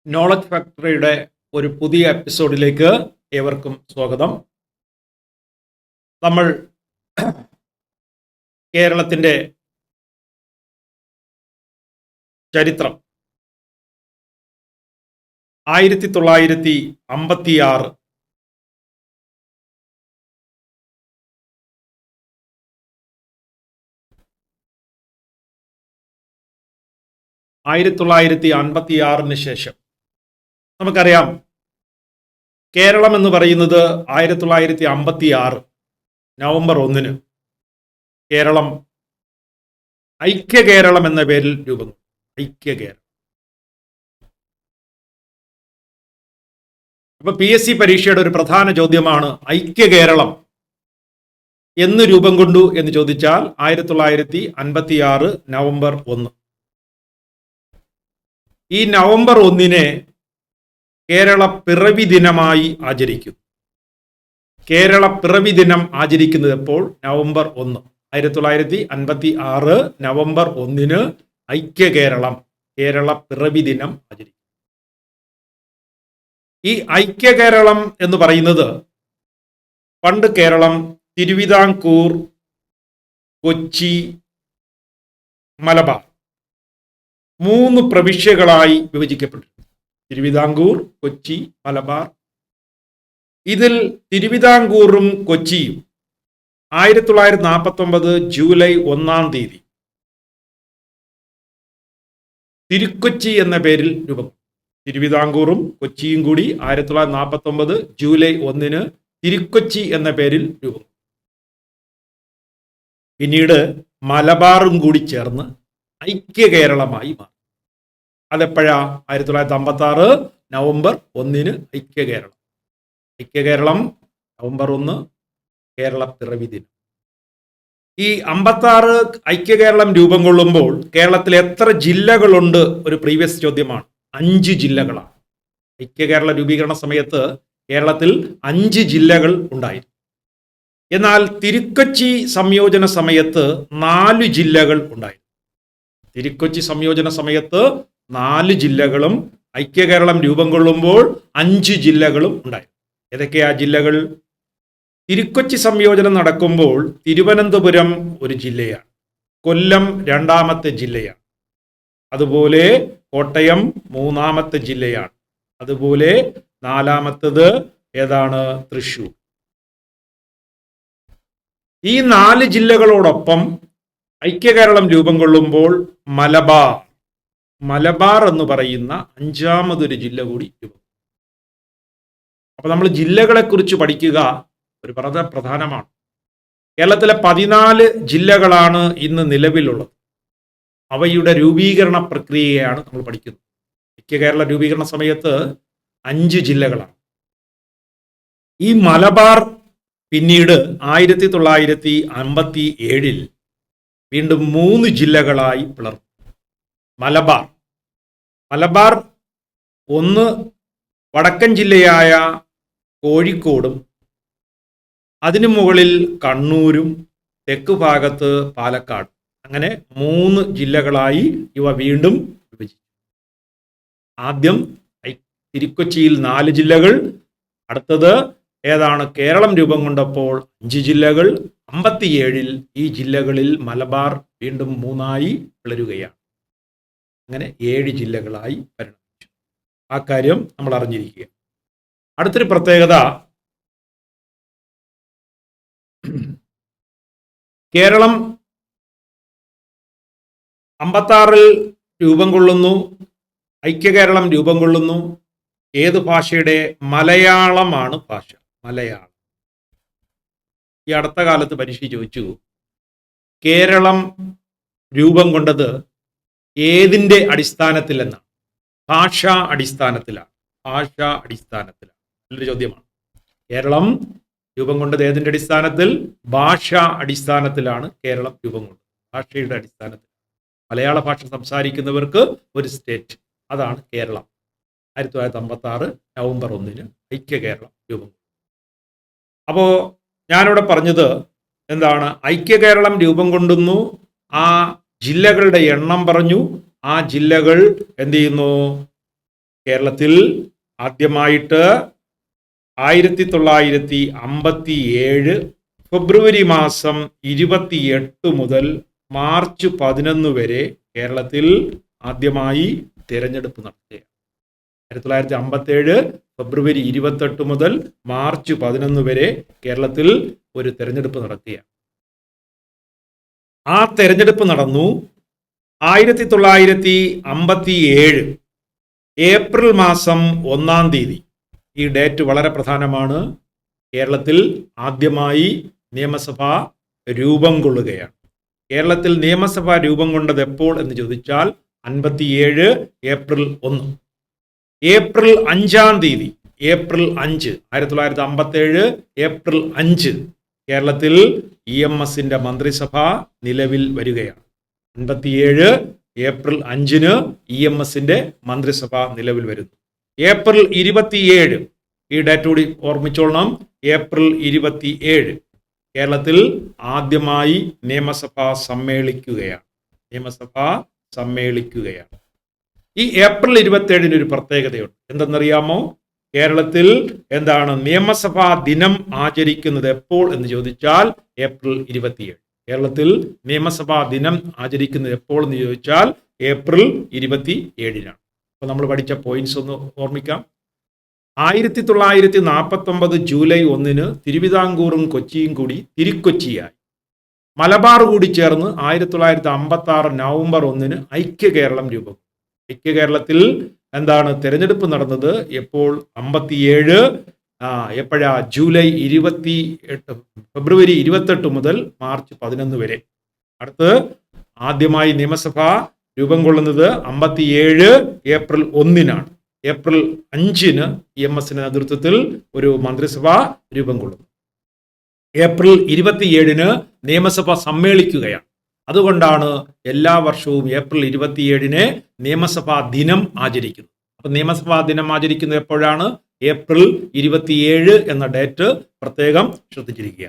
Knowledge ഫാക്ടറിയുടെ ഒരു പുതിയ എപ്പിസോഡിലേക്ക് ഏവർക്കും സ്വാഗതം. നമ്മൾ കേരളത്തിൻ്റെ ചരിത്രം 1956 1956 ശേഷം നമുക്കറിയാം, കേരളം എന്ന് പറയുന്നത് 1956 നവംബർ 1 കേരളം ഐക്യ കേരളം എന്ന പേരിൽ രൂപം കൊണ്ടു. ഐക്യ കേരളം. അപ്പൊ PSC പരീക്ഷയുടെ ഒരു പ്രധാന ചോദ്യമാണ്, ഐക്യ കേരളം എന്ന് രൂപം കൊണ്ടു എന്ന് ചോദിച്ചാൽ 1956 നവംബർ 1. ഈ നവംബർ 1 കേരള പിറവി ദിനമായി ആചരിക്കുന്നു. കേരള പിറവി ദിനം ആചരിക്കുന്നത് എപ്പോൾ? നവംബർ 1. 1956 നവംബർ 1 ഐക്യ കേരളം, കേരള പിറവി ദിനം ആചരിക്കും. ഈ ഐക്യ കേരളം എന്ന് പറയുന്നത്, പണ്ട് കേരളം തിരുവിതാംകൂർ, കൊച്ചി, മലബാർ 3 പ്രവിശ്യകളായി വിഭജിക്കപ്പെട്ടു. തിരുവിതാംകൂർ, കൊച്ചി, മലബാർ. ഇതിൽ തിരുവിതാംകൂറും കൊച്ചിയും 1949 ജൂലൈ 1 തിരുക്കൊച്ചി എന്ന പേരിൽ രൂപം. തിരുവിതാംകൂറും കൊച്ചിയും കൂടി 1949 ജൂലൈ 1 തിരുക്കൊച്ചി എന്ന പേരിൽ രൂപം. പിന്നീട് മലബാറും കൂടി ചേർന്ന് ഐക്യ കേരളമായി മാറി. അതെപ്പോഴാ? 1956 നവംബർ 1 ഐക്യ കേരളം. ഐക്യ കേരളം നവംബർ 1 കേരള പിറവി ദിനം. ഈ 56 ഐക്യ കേരളം രൂപം കൊള്ളുമ്പോൾ കേരളത്തിൽ എത്ര ജില്ലകളുണ്ട്? ഒരു പ്രീവിയസ് ചോദ്യമാണ്. 5 ജില്ലകളാണ്. ഐക്യ കേരള രൂപീകരണ സമയത്ത് കേരളത്തിൽ 5 ജില്ലകൾ ഉണ്ടായിരുന്നു. എന്നാൽ തിരുക്കൊച്ചി സംയോജന സമയത്ത് 4 ജില്ലകൾ ഉണ്ടായിരുന്നു. തിരുക്കൊച്ചി സംയോജന സമയത്ത് 4 ജില്ലകളും ഐക്യ കേരളം രൂപം കൊള്ളുമ്പോൾ 5 ജില്ലകളും ഉണ്ടായിരുന്നു. ഏതൊക്കെയാ ജില്ലകൾ? തിരുക്കൊച്ചി സംയോജനം നടക്കുമ്പോൾ തിരുവനന്തപുരം ഒരു ജില്ലയാണ്, കൊല്ലം 2ാമത്തെ ജില്ലയാണ്, അതുപോലെ കോട്ടയം 3ാമത്തെ ജില്ലയാണ്, അതുപോലെ 4ാമത്തേത് ഏതാണ്? തൃശ്ശൂർ. ഈ 4 ജില്ലകളോടൊപ്പം ഐക്യ കേരളം രൂപം കൊള്ളുമ്പോൾ മലബാർ എന്ന് പറയുന്ന 5ാമതൊരു ജില്ല കൂടി രൂപം. അപ്പൊ നമ്മൾ ജില്ലകളെ കുറിച്ച് പഠിക്കുക ഒരു പ്രധാനമാണ്. കേരളത്തിലെ 14 ജില്ലകളാണ് ഇന്ന് നിലവിലുള്ളത്. അവയുടെ രൂപീകരണ പ്രക്രിയയാണ് നമ്മൾ പഠിക്കുന്നത്. ഐക്യ കേരള രൂപീകരണ സമയത്ത് 5 ജില്ലകളാണ്. ഈ മലബാർ പിന്നീട് 1957 വീണ്ടും 3 ജില്ലകളായി പിളർന്നു. മലബാർ ഒന്ന് വടക്കൻ ജില്ലയായ കോഴിക്കോടും, അതിനു മുകളിൽ കണ്ണൂരും, തെക്ക് ഭാഗത്ത് പാലക്കാട്, അങ്ങനെ 3 ജില്ലകളായി ഇവ വീണ്ടും വിഭജിച്ചു. ആദ്യം തിരുക്കൊച്ചിയിൽ 4 ജില്ലകൾ, അടുത്തത് ഏതാണ്? കേരളം രൂപം കൊണ്ടപ്പോൾ 5 ജില്ലകൾ. 57 ഈ ജില്ലകളിൽ മലബാർ വീണ്ടും 3ആയി പിളരുകയാണ്. അങ്ങനെ 7 ജില്ലകളായി പരിണമിച്ചു. ആ കാര്യം നമ്മൾ അറിഞ്ഞിരിക്കുക. അടുത്തൊരു പ്രത്യേകത, കേരളം 56 രൂപം കൊള്ളുന്നു, ഐക്യ കേരളം രൂപം കൊള്ളുന്നു. ഏത് ഭാഷയുടെ? മലയാളമാണ് ഭാഷ. മലയാളം. ഈ അടുത്ത കാലത്ത് പരീക്ഷ ചോദിച്ചു, കേരളം രൂപം കൊണ്ടത് ഏതിൻ്റെ അടിസ്ഥാനത്തിൽ എന്നാണ്? ഭാഷാ അടിസ്ഥാനത്തിലാണ്. നല്ലൊരു ചോദ്യമാണ്. കേരളം രൂപം കൊണ്ടത് ഏതിൻ്റെ അടിസ്ഥാനത്തിൽ? ഭാഷാ അടിസ്ഥാനത്തിലാണ് കേരളം രൂപം കൊണ്ടത്. ഭാഷയുടെ അടിസ്ഥാനത്തിൽ. മലയാള ഭാഷ സംസാരിക്കുന്നവർക്ക് ഒരു സ്റ്റേറ്റ്, അതാണ് കേരളം. 1956 നവംബർ 1 ഐക്യ കേരളം രൂപം കൊണ്ടു. അപ്പോ ഞാനിവിടെ പറഞ്ഞത് എന്താണ്? ഐക്യ കേരളം രൂപം കൊണ്ടുന്നു. ആ ജില്ലകളുടെ എണ്ണം പറഞ്ഞു. ആ ജില്ലകൾ എന്ത് ചെയ്യുന്നു? കേരളത്തിൽ ആദ്യമായിട്ട് 1957 ഫെബ്രുവരി മാസം 28 മുതൽ മാർച്ച് 11 വരെ കേരളത്തിൽ ആദ്യമായി തിരഞ്ഞെടുപ്പ് നടത്തുകയാണ്. 1957 ഫെബ്രുവരി 28 മുതൽ മാർച്ച് 11 വരെ കേരളത്തിൽ ഒരു തെരഞ്ഞെടുപ്പ് നടത്തുകയാണ്. ആ തെരഞ്ഞെടുപ്പ് നടന്നു 1957 ഏപ്രിൽ മാസം 1-ാം തീയതി. ഈ ഡേറ്റ് വളരെ പ്രധാനമാണ്. കേരളത്തിൽ ആദ്യമായി നിയമസഭ രൂപം കൊള്ളുകയാണ്. കേരളത്തിൽ നിയമസഭ രൂപം കൊണ്ടത് എപ്പോൾ എന്ന് ചോദിച്ചാൽ 57 ഏപ്രിൽ 1. ഏപ്രിൽ 5-ാം തീയതി, ഏപ്രിൽ 5, 1957 ഏപ്രിൽ 5 കേരളത്തിൽ EMSന്റെ മന്ത്രിസഭ നിലവിൽ വരികയാണ്. 57 ഏപ്രിൽ 5-ന് EMSന്റെ മന്ത്രിസഭ നിലവിൽ വരുന്നു. ഏപ്രിൽ 27, ഈ ഡേറ്റ് കൂടി ഓർമ്മിച്ചോളണം, ഏപ്രിൽ 27 കേരളത്തിൽ ആദ്യമായി നിയമസഭ സമ്മേളിക്കുകയാണ്. ഈ ഏപ്രിൽ 27 ഒരു പ്രത്യേകതയുണ്ട്. എന്തെന്നറിയാമോ? കേരളത്തിൽ നിയമസഭാ ദിനം ആചരിക്കുന്നത് എപ്പോൾ എന്ന് ചോദിച്ചാൽ ഏപ്രിൽ 27. കേരളത്തിൽ നിയമസഭാ ദിനം ആചരിക്കുന്നത് എപ്പോൾ എന്ന് ചോദിച്ചാൽ ഏപ്രിൽ 27-നാണ്. അപ്പൊ നമ്മൾ പഠിച്ച പോയിന്റ്സ് ഒന്ന് ഓർമ്മിക്കാം. 1949 ജൂലൈ 1-ന് തിരുവിതാംകൂറും കൊച്ചിയും കൂടി തിരുക്കൊച്ചിയായി. മലബാർ കൂടി ചേർന്ന് 1956 നവംബർ 1-ന് ഐക്യ കേരളം രൂപം. ഐക്യ കേരളത്തിൽ തെരഞ്ഞെടുപ്പ് നടന്നത് എപ്പോൾ? 57 ജൂലൈ 28, ഫെബ്രുവരി 28 മുതൽ മാർച്ച് 11 വരെ. അടുത്ത് ആദ്യമായി നിയമസഭ രൂപം കൊള്ളുന്നത് 57 ഏപ്രിൽ 1-നാണ്. ഏപ്രിൽ 5-ന് EMSന്റെ നേതൃത്വത്തിൽ ഒരു മന്ത്രിസഭ രൂപം കൊള്ളുന്നു. ഏപ്രിൽ 27-ന് നിയമസഭ സമ്മേളിക്കുകയാണ്. അതുകൊണ്ടാണ് എല്ലാ വർഷവും ഏപ്രിൽ 27-ന് നിയമസഭാ ദിനം ആചരിക്കുന്നത്. അപ്പൊ നിയമസഭാ ദിനം ആചരിക്കുന്നത് എപ്പോഴാണ്? ഏപ്രിൽ 27 എന്ന ഡേറ്റ് പ്രത്യേകം ശ്രദ്ധിച്ചിരിക്കുക.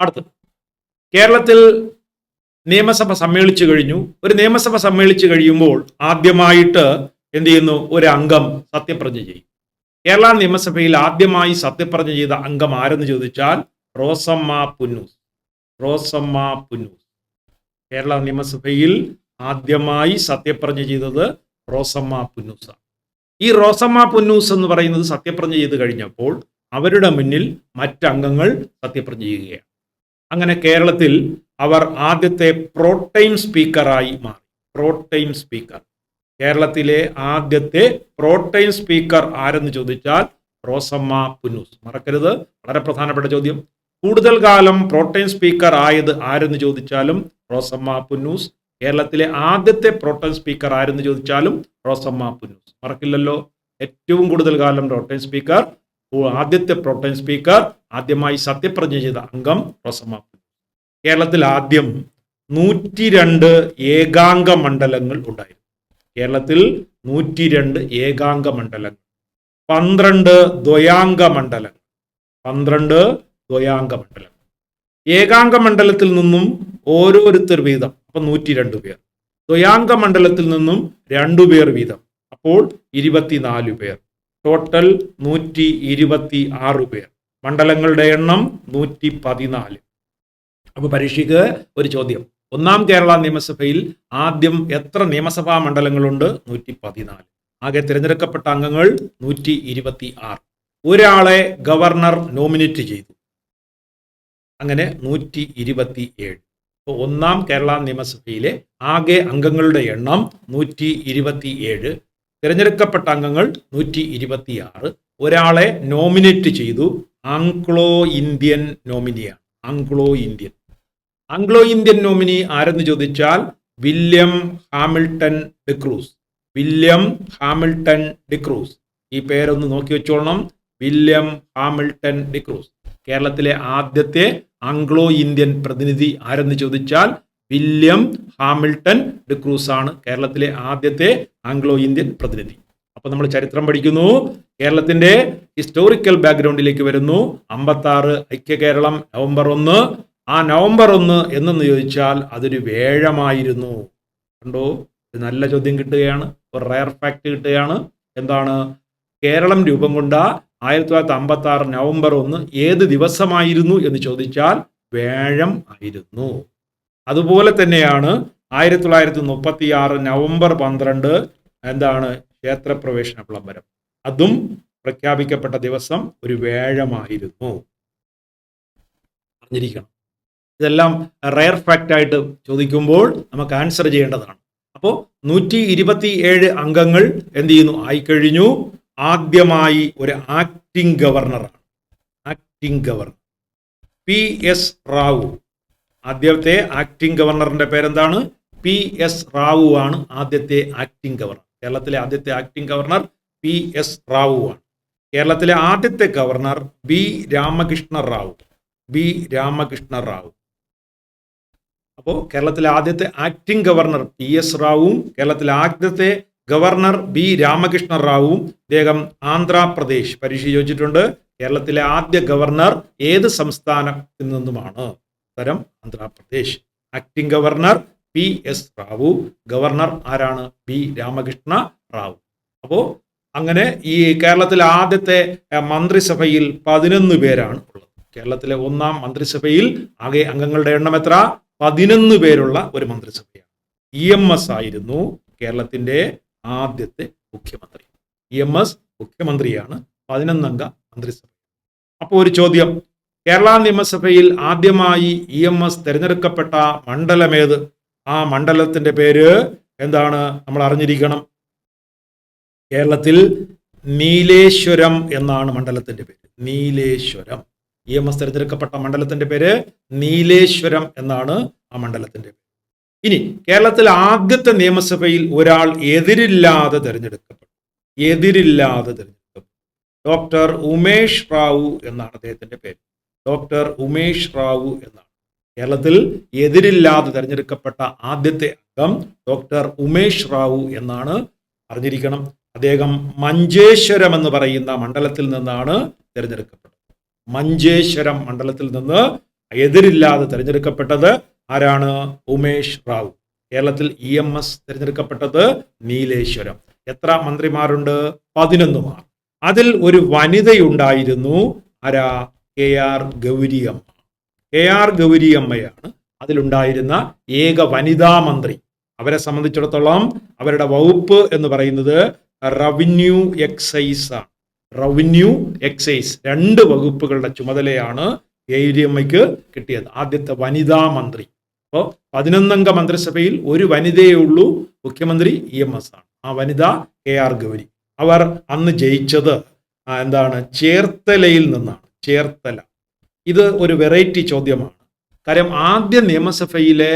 അടുത്ത്, കേരളത്തിൽ നിയമസഭ സമ്മേളിച്ചു കഴിഞ്ഞു. ഒരു നിയമസഭ സമ്മേളിച്ചു കഴിയുമ്പോൾ ആദ്യമായിട്ട് ഒരു അംഗം സത്യപ്രതിജ്ഞ ചെയ്യും. കേരള നിയമസഭയിൽ ആദ്യമായി സത്യപ്രതിജ്ഞ ചെയ്ത അംഗം ആരെന്ന് ചോദിച്ചാൽ റോസമ്മ പുന്നൂസ്. കേരള നിയമസഭയിൽ ആദ്യമായി സത്യപ്രതിജ്ഞ ചെയ്തത് റോസമ്മ പുന്നൂസാണ്. ഈ റോസമ്മ പുന്നൂസ് എന്ന് പറയുന്നത് സത്യപ്രതിജ്ഞ ചെയ്ത് കഴിഞ്ഞപ്പോൾ അവരുടെ മുന്നിൽ മറ്റംഗങ്ങൾ സത്യപ്രതിജ്ഞ ചെയ്യുകയാണ്. അങ്ങനെ കേരളത്തിൽ അവർ ആദ്യത്തെ പ്രോടൈം സ്പീക്കറായി മാറി. പ്രോടൈം സ്പീക്കർ, കേരളത്തിലെ ആദ്യത്തെ പ്രോടൈം സ്പീക്കർ ആരെന്ന് ചോദിച്ചാൽ റോസമ്മ പുന്നൂസ്. മറക്കരുത്, വളരെ പ്രധാനപ്പെട്ട ചോദ്യം. കൂടുതൽ കാലം പ്രോടൈം സ്പീക്കർ ആയത് ആരെന്ന് ചോദിച്ചാലും റോസമ്മ പുന്നൂസ്. കേരളത്തിലെ ആദ്യത്തെ പ്രോടൈം സ്പീക്കർ ആരെന്ന് ചോദിച്ചാലും റോസമ്മ പുന്നൂസ്. മറക്കില്ലല്ലോ. ഏറ്റവും കൂടുതൽ കാലം പ്രോടൈം സ്പീക്കർ, ആദ്യത്തെ പ്രോടൈം സ്പീക്കർ, ആദ്യമായി സത്യപ്രതിജ്ഞ ചെയ്ത അംഗം റോസമ്മ പുന്നൂസ്. കേരളത്തിൽ ആദ്യം 102 ഏകാംഗ മണ്ഡലങ്ങൾ ഉണ്ടായിരുന്നു. കേരളത്തിൽ 102 ഏകാംഗ മണ്ഡലങ്ങൾ, 12 ദ്വയാംഗ മണ്ഡലങ്ങൾ. ഏകാംഗ മണ്ഡലത്തിൽ നിന്നും ഓരോരുത്തർ വീതം, അപ്പൊ 102 പേർ. ദ്വയാംഗ മണ്ഡലത്തിൽ നിന്നും 2 പേർ വീതം, അപ്പോൾ 24 പേർ. ടോട്ടൽ 126 പേർ. മണ്ഡലങ്ങളുടെ എണ്ണം 114. അപ്പൊ പരീക്ഷയ്ക്ക് ഒരു ചോദ്യം. 1-ാം കേരള നിയമസഭയിൽ ആദ്യം എത്ര നിയമസഭാ മണ്ഡലങ്ങളുണ്ട്? 114. ആകെ തിരഞ്ഞെടുക്കപ്പെട്ട അംഗങ്ങൾ 126. ഒരാളെ ഗവർണർ നോമിനേറ്റ് ചെയ്തു. അങ്ങനെ 127. അപ്പോൾ 1-ാം കേരള നിയമസഭയിലെ ആകെ അംഗങ്ങളുടെ എണ്ണം 127. തിരഞ്ഞെടുക്കപ്പെട്ട അംഗങ്ങൾ 126. ഒരാളെ നോമിനേറ്റ് ചെയ്തു. ആംഗ്ലോ ഇന്ത്യൻ നോമിനിയാണ്. ആംഗ്ലോ ഇന്ത്യൻ നോമിനി ആരെന്ന് ചോദിച്ചാൽ വില്യം ഹാമിൽട്ടൺ ഡിക്രൂസ്. ഈ പേരൊന്ന് നോക്കി വെച്ചോളണം. William Hamilton D'Cruz. കേരളത്തിലെ ആദ്യത്തെ ആംഗ്ലോ ഇന്ത്യൻ പ്രതിനിധി ആരെന്ന് ചോദിച്ചാൽ വില്യം ഹാമിൽട്ടൺ ഡിക്രൂസ് ആണ് കേരളത്തിലെ ആദ്യത്തെ ആംഗ്ലോ ഇന്ത്യൻ പ്രതിനിധി. അപ്പൊ നമ്മൾ ചരിത്രം പഠിക്കുന്നു. കേരളത്തിന്റെ ഹിസ്റ്റോറിക്കൽ ബാക്ക്ഗ്രൗണ്ടിലേക്ക് വരുന്നു. 56 ഐക്യ കേരളം നവംബർ 1. ആ നവംബർ 1 എന്നെന്ന് ചോദിച്ചാൽ അതൊരു വ്യാഴമായിരുന്നു. കണ്ടോ, ഒരു നല്ല ചോദ്യം കിട്ടുകയാണ്, ഒരു റയർ ഫാക്ട് കിട്ടുകയാണ്. എന്താണ്? കേരളം രൂപം കൊണ്ട 1956 നവംബർ 1 ഏത് ദിവസമായിരുന്നു എന്ന് ചോദിച്ചാൽ വ്യാഴം ആയിരുന്നു. അതുപോലെ തന്നെയാണ് 1936 നവംബർ 12 എന്താണ്? ക്ഷേത്രപ്രവേശന വിളംബരം. അതും പ്രഖ്യാപിക്കപ്പെട്ട ദിവസം ഒരു വ്യാഴമായിരുന്നു. അറിഞ്ഞിരിക്കണം. ഇതെല്ലാം റയർ ഫാക്റ്റ് ആയിട്ട് ചോദിക്കുമ്പോൾ നമുക്ക് ആൻസർ ചെയ്യേണ്ടതാണ്. അപ്പോൾ 127 അംഗങ്ങൾ എന്ത് ചെയ്യുന്നു? ആയിക്കഴിഞ്ഞു. ആദ്യമായി ഒരു ആക്ടിംഗ് ഗവർണറാണ്. Acting governor PS Rao. ആദ്യത്തെ ആക്ടിംഗ് ഗവർണറിന്റെ പേരെന്താണ്? PS റാവു ആണ് ആദ്യത്തെ ആക്ടിംഗ് ഗവർണർ. കേരളത്തിലെ ആദ്യത്തെ ആക്ടിംഗ് ഗവർണർ PS റാവു ആണ്. കേരളത്തിലെ ആദ്യത്തെ governor B Ramakrishna Rao. B Ramakrishna Rao. അപ്പോൾ കേരളത്തിലെ ആദ്യത്തെ ആക്ടിംഗ് ഗവർണർ PS റാവുവും കേരളത്തിലെ ആദ്യത്തെ ഗവർണർ B രാമകൃഷ്ണ റാവുവും. ഇദ്ദേഹം ആന്ധ്രാപ്രദേശ്. പരീക്ഷ ചോദിച്ചിട്ടുണ്ട്, കേരളത്തിലെ ആദ്യ ഗവർണർ ഏത് സംസ്ഥാനത്തിൽ നിന്നുമാണ്? ഉത്തരം Andhra Pradesh. Acting governor PS Rao. Governor ആരാണ്? B രാമകൃഷ്ണ റാവു. അപ്പോൾ അങ്ങനെ ഈ കേരളത്തിലെ ആദ്യത്തെ മന്ത്രിസഭയിൽ 11 പേരാണ് ഉള്ളത്. കേരളത്തിലെ ഒന്നാം മന്ത്രിസഭയിൽ ആകെ അംഗങ്ങളുടെ എണ്ണം എത്ര? 11 പേരുള്ള ഒരു മന്ത്രിസഭയാണ്. EMS ആയിരുന്നു കേരളത്തിന്റെ ആദ്യത്തെ മുഖ്യമന്ത്രി. EMS മുഖ്യമന്ത്രിയാണ്. 11 അംഗ മന്ത്രിസഭ. അപ്പോൾ ഒരു ചോദ്യം, കേരള നിയമസഭയിൽ ആദ്യമായി EMS തിരഞ്ഞെടുക്കപ്പെട്ട മണ്ഡലമേത്? ആ മണ്ഡലത്തിന്റെ പേര് എന്താണ്? നമ്മൾ അറിഞ്ഞിരിക്കണം. കേരളത്തിൽ നീലേശ്വരം എന്നാണ് മണ്ഡലത്തിന്റെ പേര്. നീലേശ്വരം. EMS തിരഞ്ഞെടുക്കപ്പെട്ട മണ്ഡലത്തിന്റെ പേര് നീലേശ്വരം എന്നാണ് ആ മണ്ഡലത്തിന്റെ പേര്. ഇനി കേരളത്തിൽ ആദ്യത്തെ നിയമസഭയിൽ ഒരാൾ എതിരില്ലാതെ തിരഞ്ഞെടുക്കപ്പെട്ടു. എതിരില്ലാതെ തിരഞ്ഞെടുക്കപ്പെട്ടു. ഡോക്ടർ ഉമേഷ് റാവു എന്നാണ് അദ്ദേഹത്തിന്റെ പേര്. ഡോക്ടർ ഉമേഷ് റാവു എന്നാണ്. കേരളത്തിൽ എതിരില്ലാതെ തിരഞ്ഞെടുക്കപ്പെട്ട ആദ്യത്തെ അംഗം ഡോക്ടർ ഉമേഷ് റാവു എന്നാണ്. അറിഞ്ഞിരിക്കണം. അദ്ദേഹം മഞ്ചേശ്വരം എന്ന് പറയുന്ന മണ്ഡലത്തിൽ നിന്നാണ് തിരഞ്ഞെടുക്കപ്പെട്ടത്. മഞ്ചേശ്വരം മണ്ഡലത്തിൽ നിന്ന് എതിരില്ലാതെ തിരഞ്ഞെടുക്കപ്പെട്ടത് ആരാണ്? ഉമേഷ് റാവു. കേരളത്തിൽ EMS തിരഞ്ഞെടുക്കപ്പെട്ടത് നീലേശ്വരം. എത്ര മന്ത്രിമാരുണ്ട്? 11 മാർ. അതിൽ ഒരു വനിതയുണ്ടായിരുന്നു. ആരാ? KR ഗൗരിയമ്മ. KR ഗൗരിയമ്മയാണ് അതിലുണ്ടായിരുന്ന ഏക വനിതാ മന്ത്രി. അവരെ സംബന്ധിച്ചിടത്തോളം അവരുടെ വകുപ്പ് എന്ന് പറയുന്നത് റവന്യൂ എക്സൈസ് ആണ്. റവന്യൂ എക്സൈസ് 2 വകുപ്പുകളുടെ ചുമതലയാണ് ഗൗരിയമ്മയ്ക്ക് കിട്ടിയത്. ആദ്യത്തെ വനിതാ മന്ത്രി. അപ്പോൾ 11 അംഗ മന്ത്രിസഭയിൽ ഒരു വനിതയേ ഉള്ളൂ. മുഖ്യമന്ത്രി EMS ആണ്. ആ വനിത KR ഗൗരി. അവർ അന്ന് ജയിച്ചത് എന്താണ്? ചേർത്തലയിൽ നിന്നാണ്. ചേർത്തല. ഇത് ഒരു വെറൈറ്റി ചോദ്യമാണ്. കാര്യം ആദ്യ നിയമസഭയിലെ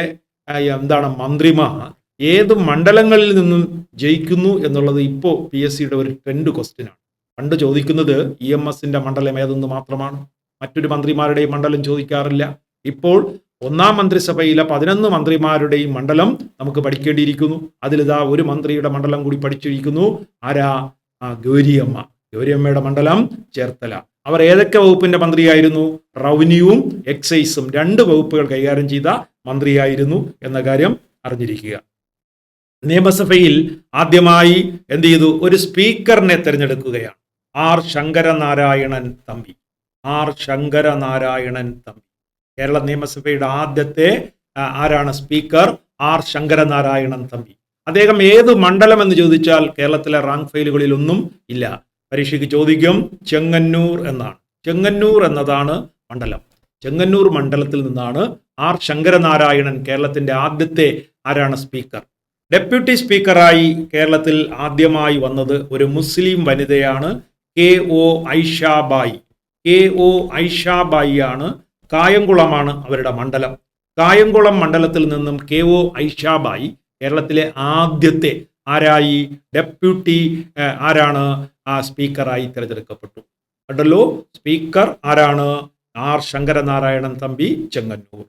എന്താണ് മന്ത്രിമാർ ഏത് മണ്ഡലങ്ങളിൽ നിന്നും ജയിക്കുന്നു എന്നുള്ളത് ഇപ്പോൾ PSCയുടെ ഒരു ട്രെൻഡ് ക്വസ്റ്റ്യനാണ്. പണ്ട് ചോദിക്കുന്നത് EMSന്റെ മണ്ഡലം ഏതെന്ന് മാത്രമാണ്. മറ്റൊരു മന്ത്രിമാരുടെയും മണ്ഡലം ചോദിക്കാറില്ല. ഇപ്പോൾ ഒന്നാം മന്ത്രിസഭയിലെ 11 മന്ത്രിമാരുടെയും മണ്ഡലം നമുക്ക് പഠിക്കേണ്ടിയിരിക്കുന്നു. അതിലിതാ ഒരു മന്ത്രിയുടെ മണ്ഡലം കൂടി പഠിച്ചിരിക്കുന്നു. ആരാ? ഗൗരിയമ്മ. ഗൗരിയമ്മയുടെ മണ്ഡലം ചേർത്തല. അവർ ഏതൊക്കെ വകുപ്പിന്റെ മന്ത്രിയായിരുന്നു? റവന്യൂവും എക്സൈസും 2 വകുപ്പുകൾ കൈകാര്യം ചെയ്ത മന്ത്രിയായിരുന്നു എന്ന കാര്യം അറിഞ്ഞിരിക്കുക. നിയമസഭയിൽ ആദ്യമായി എന്ത് ചെയ്തു? ഒരു സ്പീക്കറിനെ തിരഞ്ഞെടുക്കുകയാണ്. R ശങ്കരനാരായണൻ തമ്പി. R ശങ്കരനാരായണൻ തമ്പി. കേരള നിയമസഭയുടെ ആദ്യത്തെ ആരാണ് സ്പീക്കർ? R ശങ്കരനാരായണൻ തമ്പി. അദ്ദേഹം ഏത് മണ്ഡലം എന്ന് ചോദിച്ചാൽ കേരളത്തിലെ റാങ്ക് ഫയലുകളിൽ ഒന്നും ഇല്ല. പരീക്ഷയ്ക്ക് ചോദിക്കും ചെങ്ങന്നൂർ എന്നാണ്. ചെങ്ങന്നൂർ എന്നതാണ് മണ്ഡലം. ചെങ്ങന്നൂർ മണ്ഡലത്തിൽ നിന്നാണ് R ശങ്കരനാരായണൻ കേരളത്തിന്റെ ആദ്യത്തെ ആരാണ് സ്പീക്കർ. ഡെപ്യൂട്ടി സ്പീക്കറായി കേരളത്തിൽ ആദ്യമായി വന്നത് ഒരു മുസ്ലിം വനിതയാണ്. KO ഐഷാബായി. KO ഐഷാബായി ആണ്. കായംകുളമാണ് അവരുടെ മണ്ഡലം. കായംകുളം മണ്ഡലത്തിൽ നിന്നും KO ഐഷാബായി കേരളത്തിലെ ആദ്യത്തെ ആരായി? ഡെപ്യൂട്ടി ആരാണ്? സ്പീക്കറായി തിരഞ്ഞെടുക്കപ്പെട്ടു. കണ്ടല്ലോ, സ്പീക്കർ ആരാണ്? R Sankaranarayanan Thampi, Chengannur.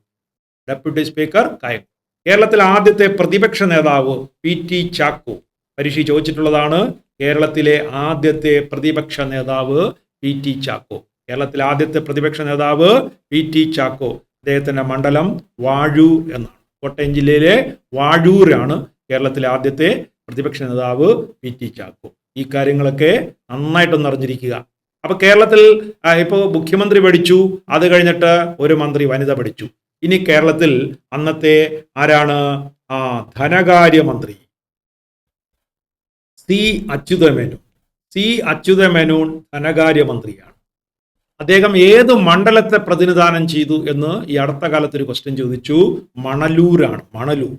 Deputy speaker Kayamkulam. കേരളത്തിലെ ആദ്യത്തെ പ്രതിപക്ഷ നേതാവ് PT ചാക്കോ. പരീക്ഷ ചോദിച്ചിട്ടുള്ളതാണ്. കേരളത്തിലെ ആദ്യത്തെ പ്രതിപക്ഷ നേതാവ് PT ചാക്കോ. കേരളത്തിലെ ആദ്യത്തെ പ്രതിപക്ഷ നേതാവ് PT ചാക്കോ. അദ്ദേഹത്തിന്റെ മണ്ഡലം വാഴൂർ എന്നാണ്. കോട്ടയം ജില്ലയിലെ വാഴൂരാണ് കേരളത്തിലെ ആദ്യത്തെ പ്രതിപക്ഷ നേതാവ് PT ചാക്കോ. ഈ കാര്യങ്ങളൊക്കെ നന്നായിട്ടൊന്ന് അറിഞ്ഞിരിക്കുക. അപ്പൊ കേരളത്തിൽ ഇപ്പോൾ മുഖ്യമന്ത്രി പഠിച്ചു, അത് കഴിഞ്ഞിട്ട് ഒരു മന്ത്രി വനിത പഠിച്ചു. ഇനി കേരളത്തിൽ അന്നത്തെ ആരാണ്? ധനകാര്യമന്ത്രി സി അച്യുതമേനോൻ ധനകാര്യമന്ത്രിയാണ്. അദ്ദേഹം ഏത് മണ്ഡലത്തെ പ്രതിനിധാനം ചെയ്തു എന്ന് ഈ അടുത്ത കാലത്ത് ഒരു ക്വസ്റ്റ്യൻ ചോദിച്ചു. മണലൂരാണ്. മണലൂർ,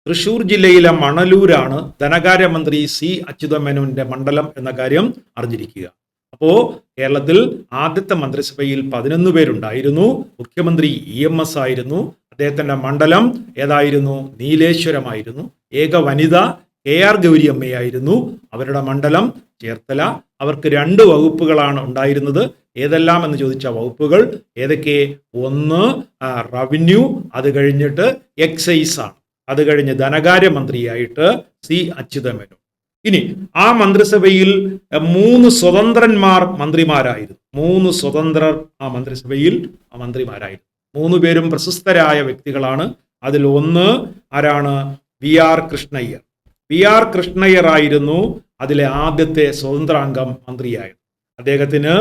തൃശൂർ ജില്ലയിലെ മണലൂരാണ് ധനകാര്യമന്ത്രി സി അച്യുതമേനോന്റെ മണ്ഡലം എന്ന കാര്യം അറിഞ്ഞിരിക്കുക. അപ്പോ കേരളത്തിൽ ആദ്യത്തെ മന്ത്രിസഭയിൽ 11 പേരുണ്ടായിരുന്നു. മുഖ്യമന്ത്രി EMS ആയിരുന്നു. അദ്ദേഹത്തിന്റെ മണ്ഡലം ഏതായിരുന്നു? നീലേശ്വരമായിരുന്നു. ഏക വനിത KR ഗൗരിയമ്മയായിരുന്നു. അവരുടെ മണ്ഡലം ചേർത്തല. അവർക്ക് 2 വകുപ്പുകളാണ് ഉണ്ടായിരുന്നത്. ഏതെല്ലാം എന്ന് ചോദിച്ച വകുപ്പുകൾ ഏതൊക്കെ? ഒന്ന് റവന്യൂ, അത് കഴിഞ്ഞിട്ട് എക്സൈസ് ആണ്. അത് കഴിഞ്ഞ് ധനകാര്യമന്ത്രിയായിട്ട് സി അച്യുതമേനോൻ. ഇനി ആ മന്ത്രിസഭയിൽ 3 സ്വതന്ത്രന്മാർ മന്ത്രിമാരായിരുന്നു. 3 സ്വതന്ത്രർ ആ മന്ത്രിസഭയിൽ മന്ത്രിമാരായിരുന്നു. 3 പേരും പ്രശസ്തരായ വ്യക്തികളാണ്. അതിൽ ഒന്ന് ആരാണ്? VR കൃഷ്ണയ്യർ. VR കൃഷ്ണയ്യർ ആയിരുന്നു അതിലെ ആദ്യത്തെ സ്വതന്ത്രാംഗം മന്ത്രിയായത്. അദ്ദേഹത്തിന്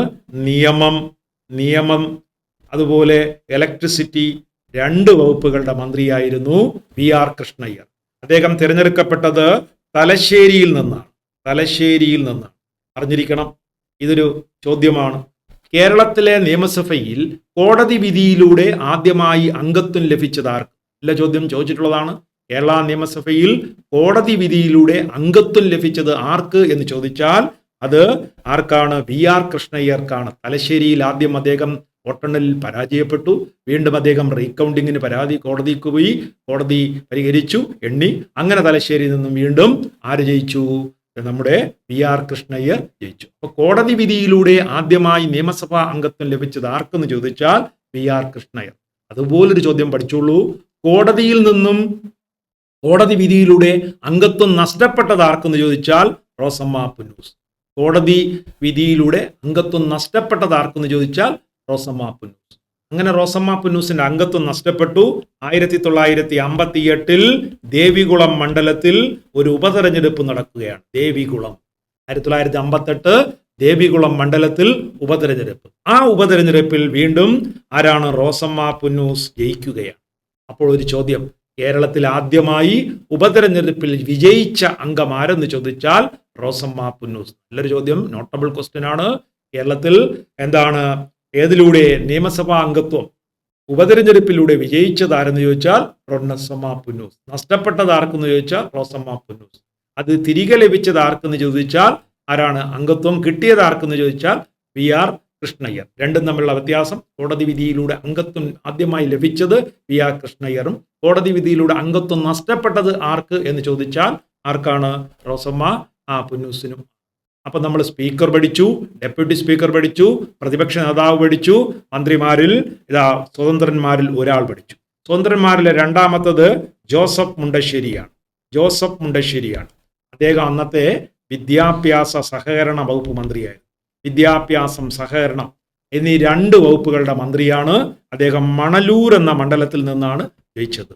നിയമം അതുപോലെ ഇലക്ട്രിസിറ്റി 2 വകുപ്പുകളുടെ മന്ത്രിയായിരുന്നു VR കൃഷ്ണയ്യർ. അദ്ദേഹം തിരഞ്ഞെടുക്കപ്പെട്ടത് തലശ്ശേരിയിൽ നിന്നാണ്. അറിഞ്ഞിരിക്കണം, ഇതൊരു ചോദ്യമാണ്. കേരളത്തിലെ നിയമസഭയിൽ കോടതി വിധിയിലൂടെ ആദ്യമായി അംഗത്വം ലഭിച്ചതാർക്ക്? എല്ലാ ചോദ്യം ചോദിച്ചിട്ടുള്ളതാണ്. കേരള നിയമസഭയിൽ കോടതി വിധിയിലൂടെ അംഗത്വം ലഭിച്ചത് ആർക്ക് എന്ന് ചോദിച്ചാൽ അത് ആർക്കാണ്? VR കൃഷ്ണയ്യർക്കാണ്. തലശ്ശേരിയിൽ ആദ്യം അദ്ദേഹം വോട്ടെണ്ണലിൽ പരാജയപ്പെട്ടു. വീണ്ടും അദ്ദേഹം റീകൗണ്ടിങ്ങിന് കോടതിക്ക് പോയി. കോടതി പരിഹരിച്ചു, എണ്ണി. അങ്ങനെ തലശ്ശേരിയിൽ നിന്നും വീണ്ടും ആര് ജയിച്ചു? നമ്മുടെ VR കൃഷ്ണയ്യർ ജയിച്ചു. അപ്പൊ കോടതി വിധിയിലൂടെ ആദ്യമായി നിയമസഭാ അംഗത്വം ലഭിച്ചത് ആർക്കെന്ന് ചോദിച്ചാൽ VR കൃഷ്ണയ്യർ. അതുപോലൊരു ചോദ്യം പഠിച്ചോളൂ. കോടതി വിധിയിലൂടെ അംഗത്വം നഷ്ടപ്പെട്ടത് ആർക്കെന്ന് ചോദിച്ചാൽ റോസമ്മ പുന്നൂസ്. കോടതി വിധിയിലൂടെ അംഗത്വം നഷ്ടപ്പെട്ടത് ആർക്കെന്ന് ചോദിച്ചാൽ റോസമ്മ പുന്നൂസ്. അങ്ങനെ റോസമ്മ പുന്നൂസിന്റെ അംഗത്വം നഷ്ടപ്പെട്ടു. 1958 ദേവികുളം മണ്ഡലത്തിൽ ഒരു ഉപതെരഞ്ഞെടുപ്പ് നടക്കുകയാണ്. 1958 ദേവികുളം മണ്ഡലത്തിൽ ഉപതെരഞ്ഞെടുപ്പ്. ആ ഉപതെരഞ്ഞെടുപ്പിൽ വീണ്ടും ആരാണ്? റോസമ്മ പുന്നൂസ് ജയിക്കുകയാണ്. അപ്പോൾ ഒരു ചോദ്യം, കേരളത്തിൽ ആദ്യമായി ഉപതെരഞ്ഞെടുപ്പിൽ വിജയിച്ച അംഗം ആരെന്ന് ചോദിച്ചാൽ റോസമ്മ പുന്നൂസ്. നല്ലൊരു ചോദ്യം, നോട്ടബിൾ ക്വസ്റ്റ്യൻ ആണ്. കേരളത്തിൽ ഏതിലൂടെ നിയമസഭാ അംഗത്വം ഉപതെരഞ്ഞെടുപ്പിലൂടെ വിജയിച്ചതാരെന്ന് ചോദിച്ചാൽ റോസമ്മ പുന്നൂസ്. നഷ്ടപ്പെട്ടത് ആർക്കെന്ന് ചോദിച്ചാൽ റോസമ്മ പുന്നൂസ്. അത് തിരികെ ലഭിച്ചത് ആർക്കെന്ന് ചോദിച്ചാൽ ആരാണ്? അംഗത്വം കിട്ടിയത് ആർക്കെന്ന് ചോദിച്ചാൽ VR കൃഷ്ണയ്യർ. രണ്ടും തമ്മിലുള്ള വ്യത്യാസം, കോടതി വിധിയിലൂടെ അംഗത്വം ആദ്യമായി ലഭിച്ചത് VR കൃഷ്ണയ്യറും കോടതി വിധിയിലൂടെ അംഗത്വം നഷ്ടപ്പെട്ടത് ആർക്ക് എന്ന് ചോദിച്ചാൽ ആർക്കാണ്? റോസമ്മ പുന്നൂസിനും. അപ്പൊ നമ്മൾ സ്പീക്കർ പഠിച്ചു, ഡെപ്യൂട്ടി സ്പീക്കർ പഠിച്ചു, പ്രതിപക്ഷ നേതാവ് പഠിച്ചു, മന്ത്രിമാരിൽ സ്വതന്ത്രന്മാരിൽ ഒരാൾ പഠിച്ചു. സ്വതന്ത്രന്മാരിലെ രണ്ടാമത്തത് ജോസഫ് മുണ്ടശ്ശേരിയാണ്. അദ്ദേഹം അന്നത്തെ വിദ്യാഭ്യാസ സഹകരണ വകുപ്പ് മന്ത്രിയായിരുന്നു. വിദ്യാഭ്യാസം, സഹകരണം എന്നീ 2 വകുപ്പുകളുടെ മന്ത്രിയാണ്. അദ്ദേഹം മണലൂർ എന്ന മണ്ഡലത്തിൽ നിന്നാണ് ജയിച്ചത്.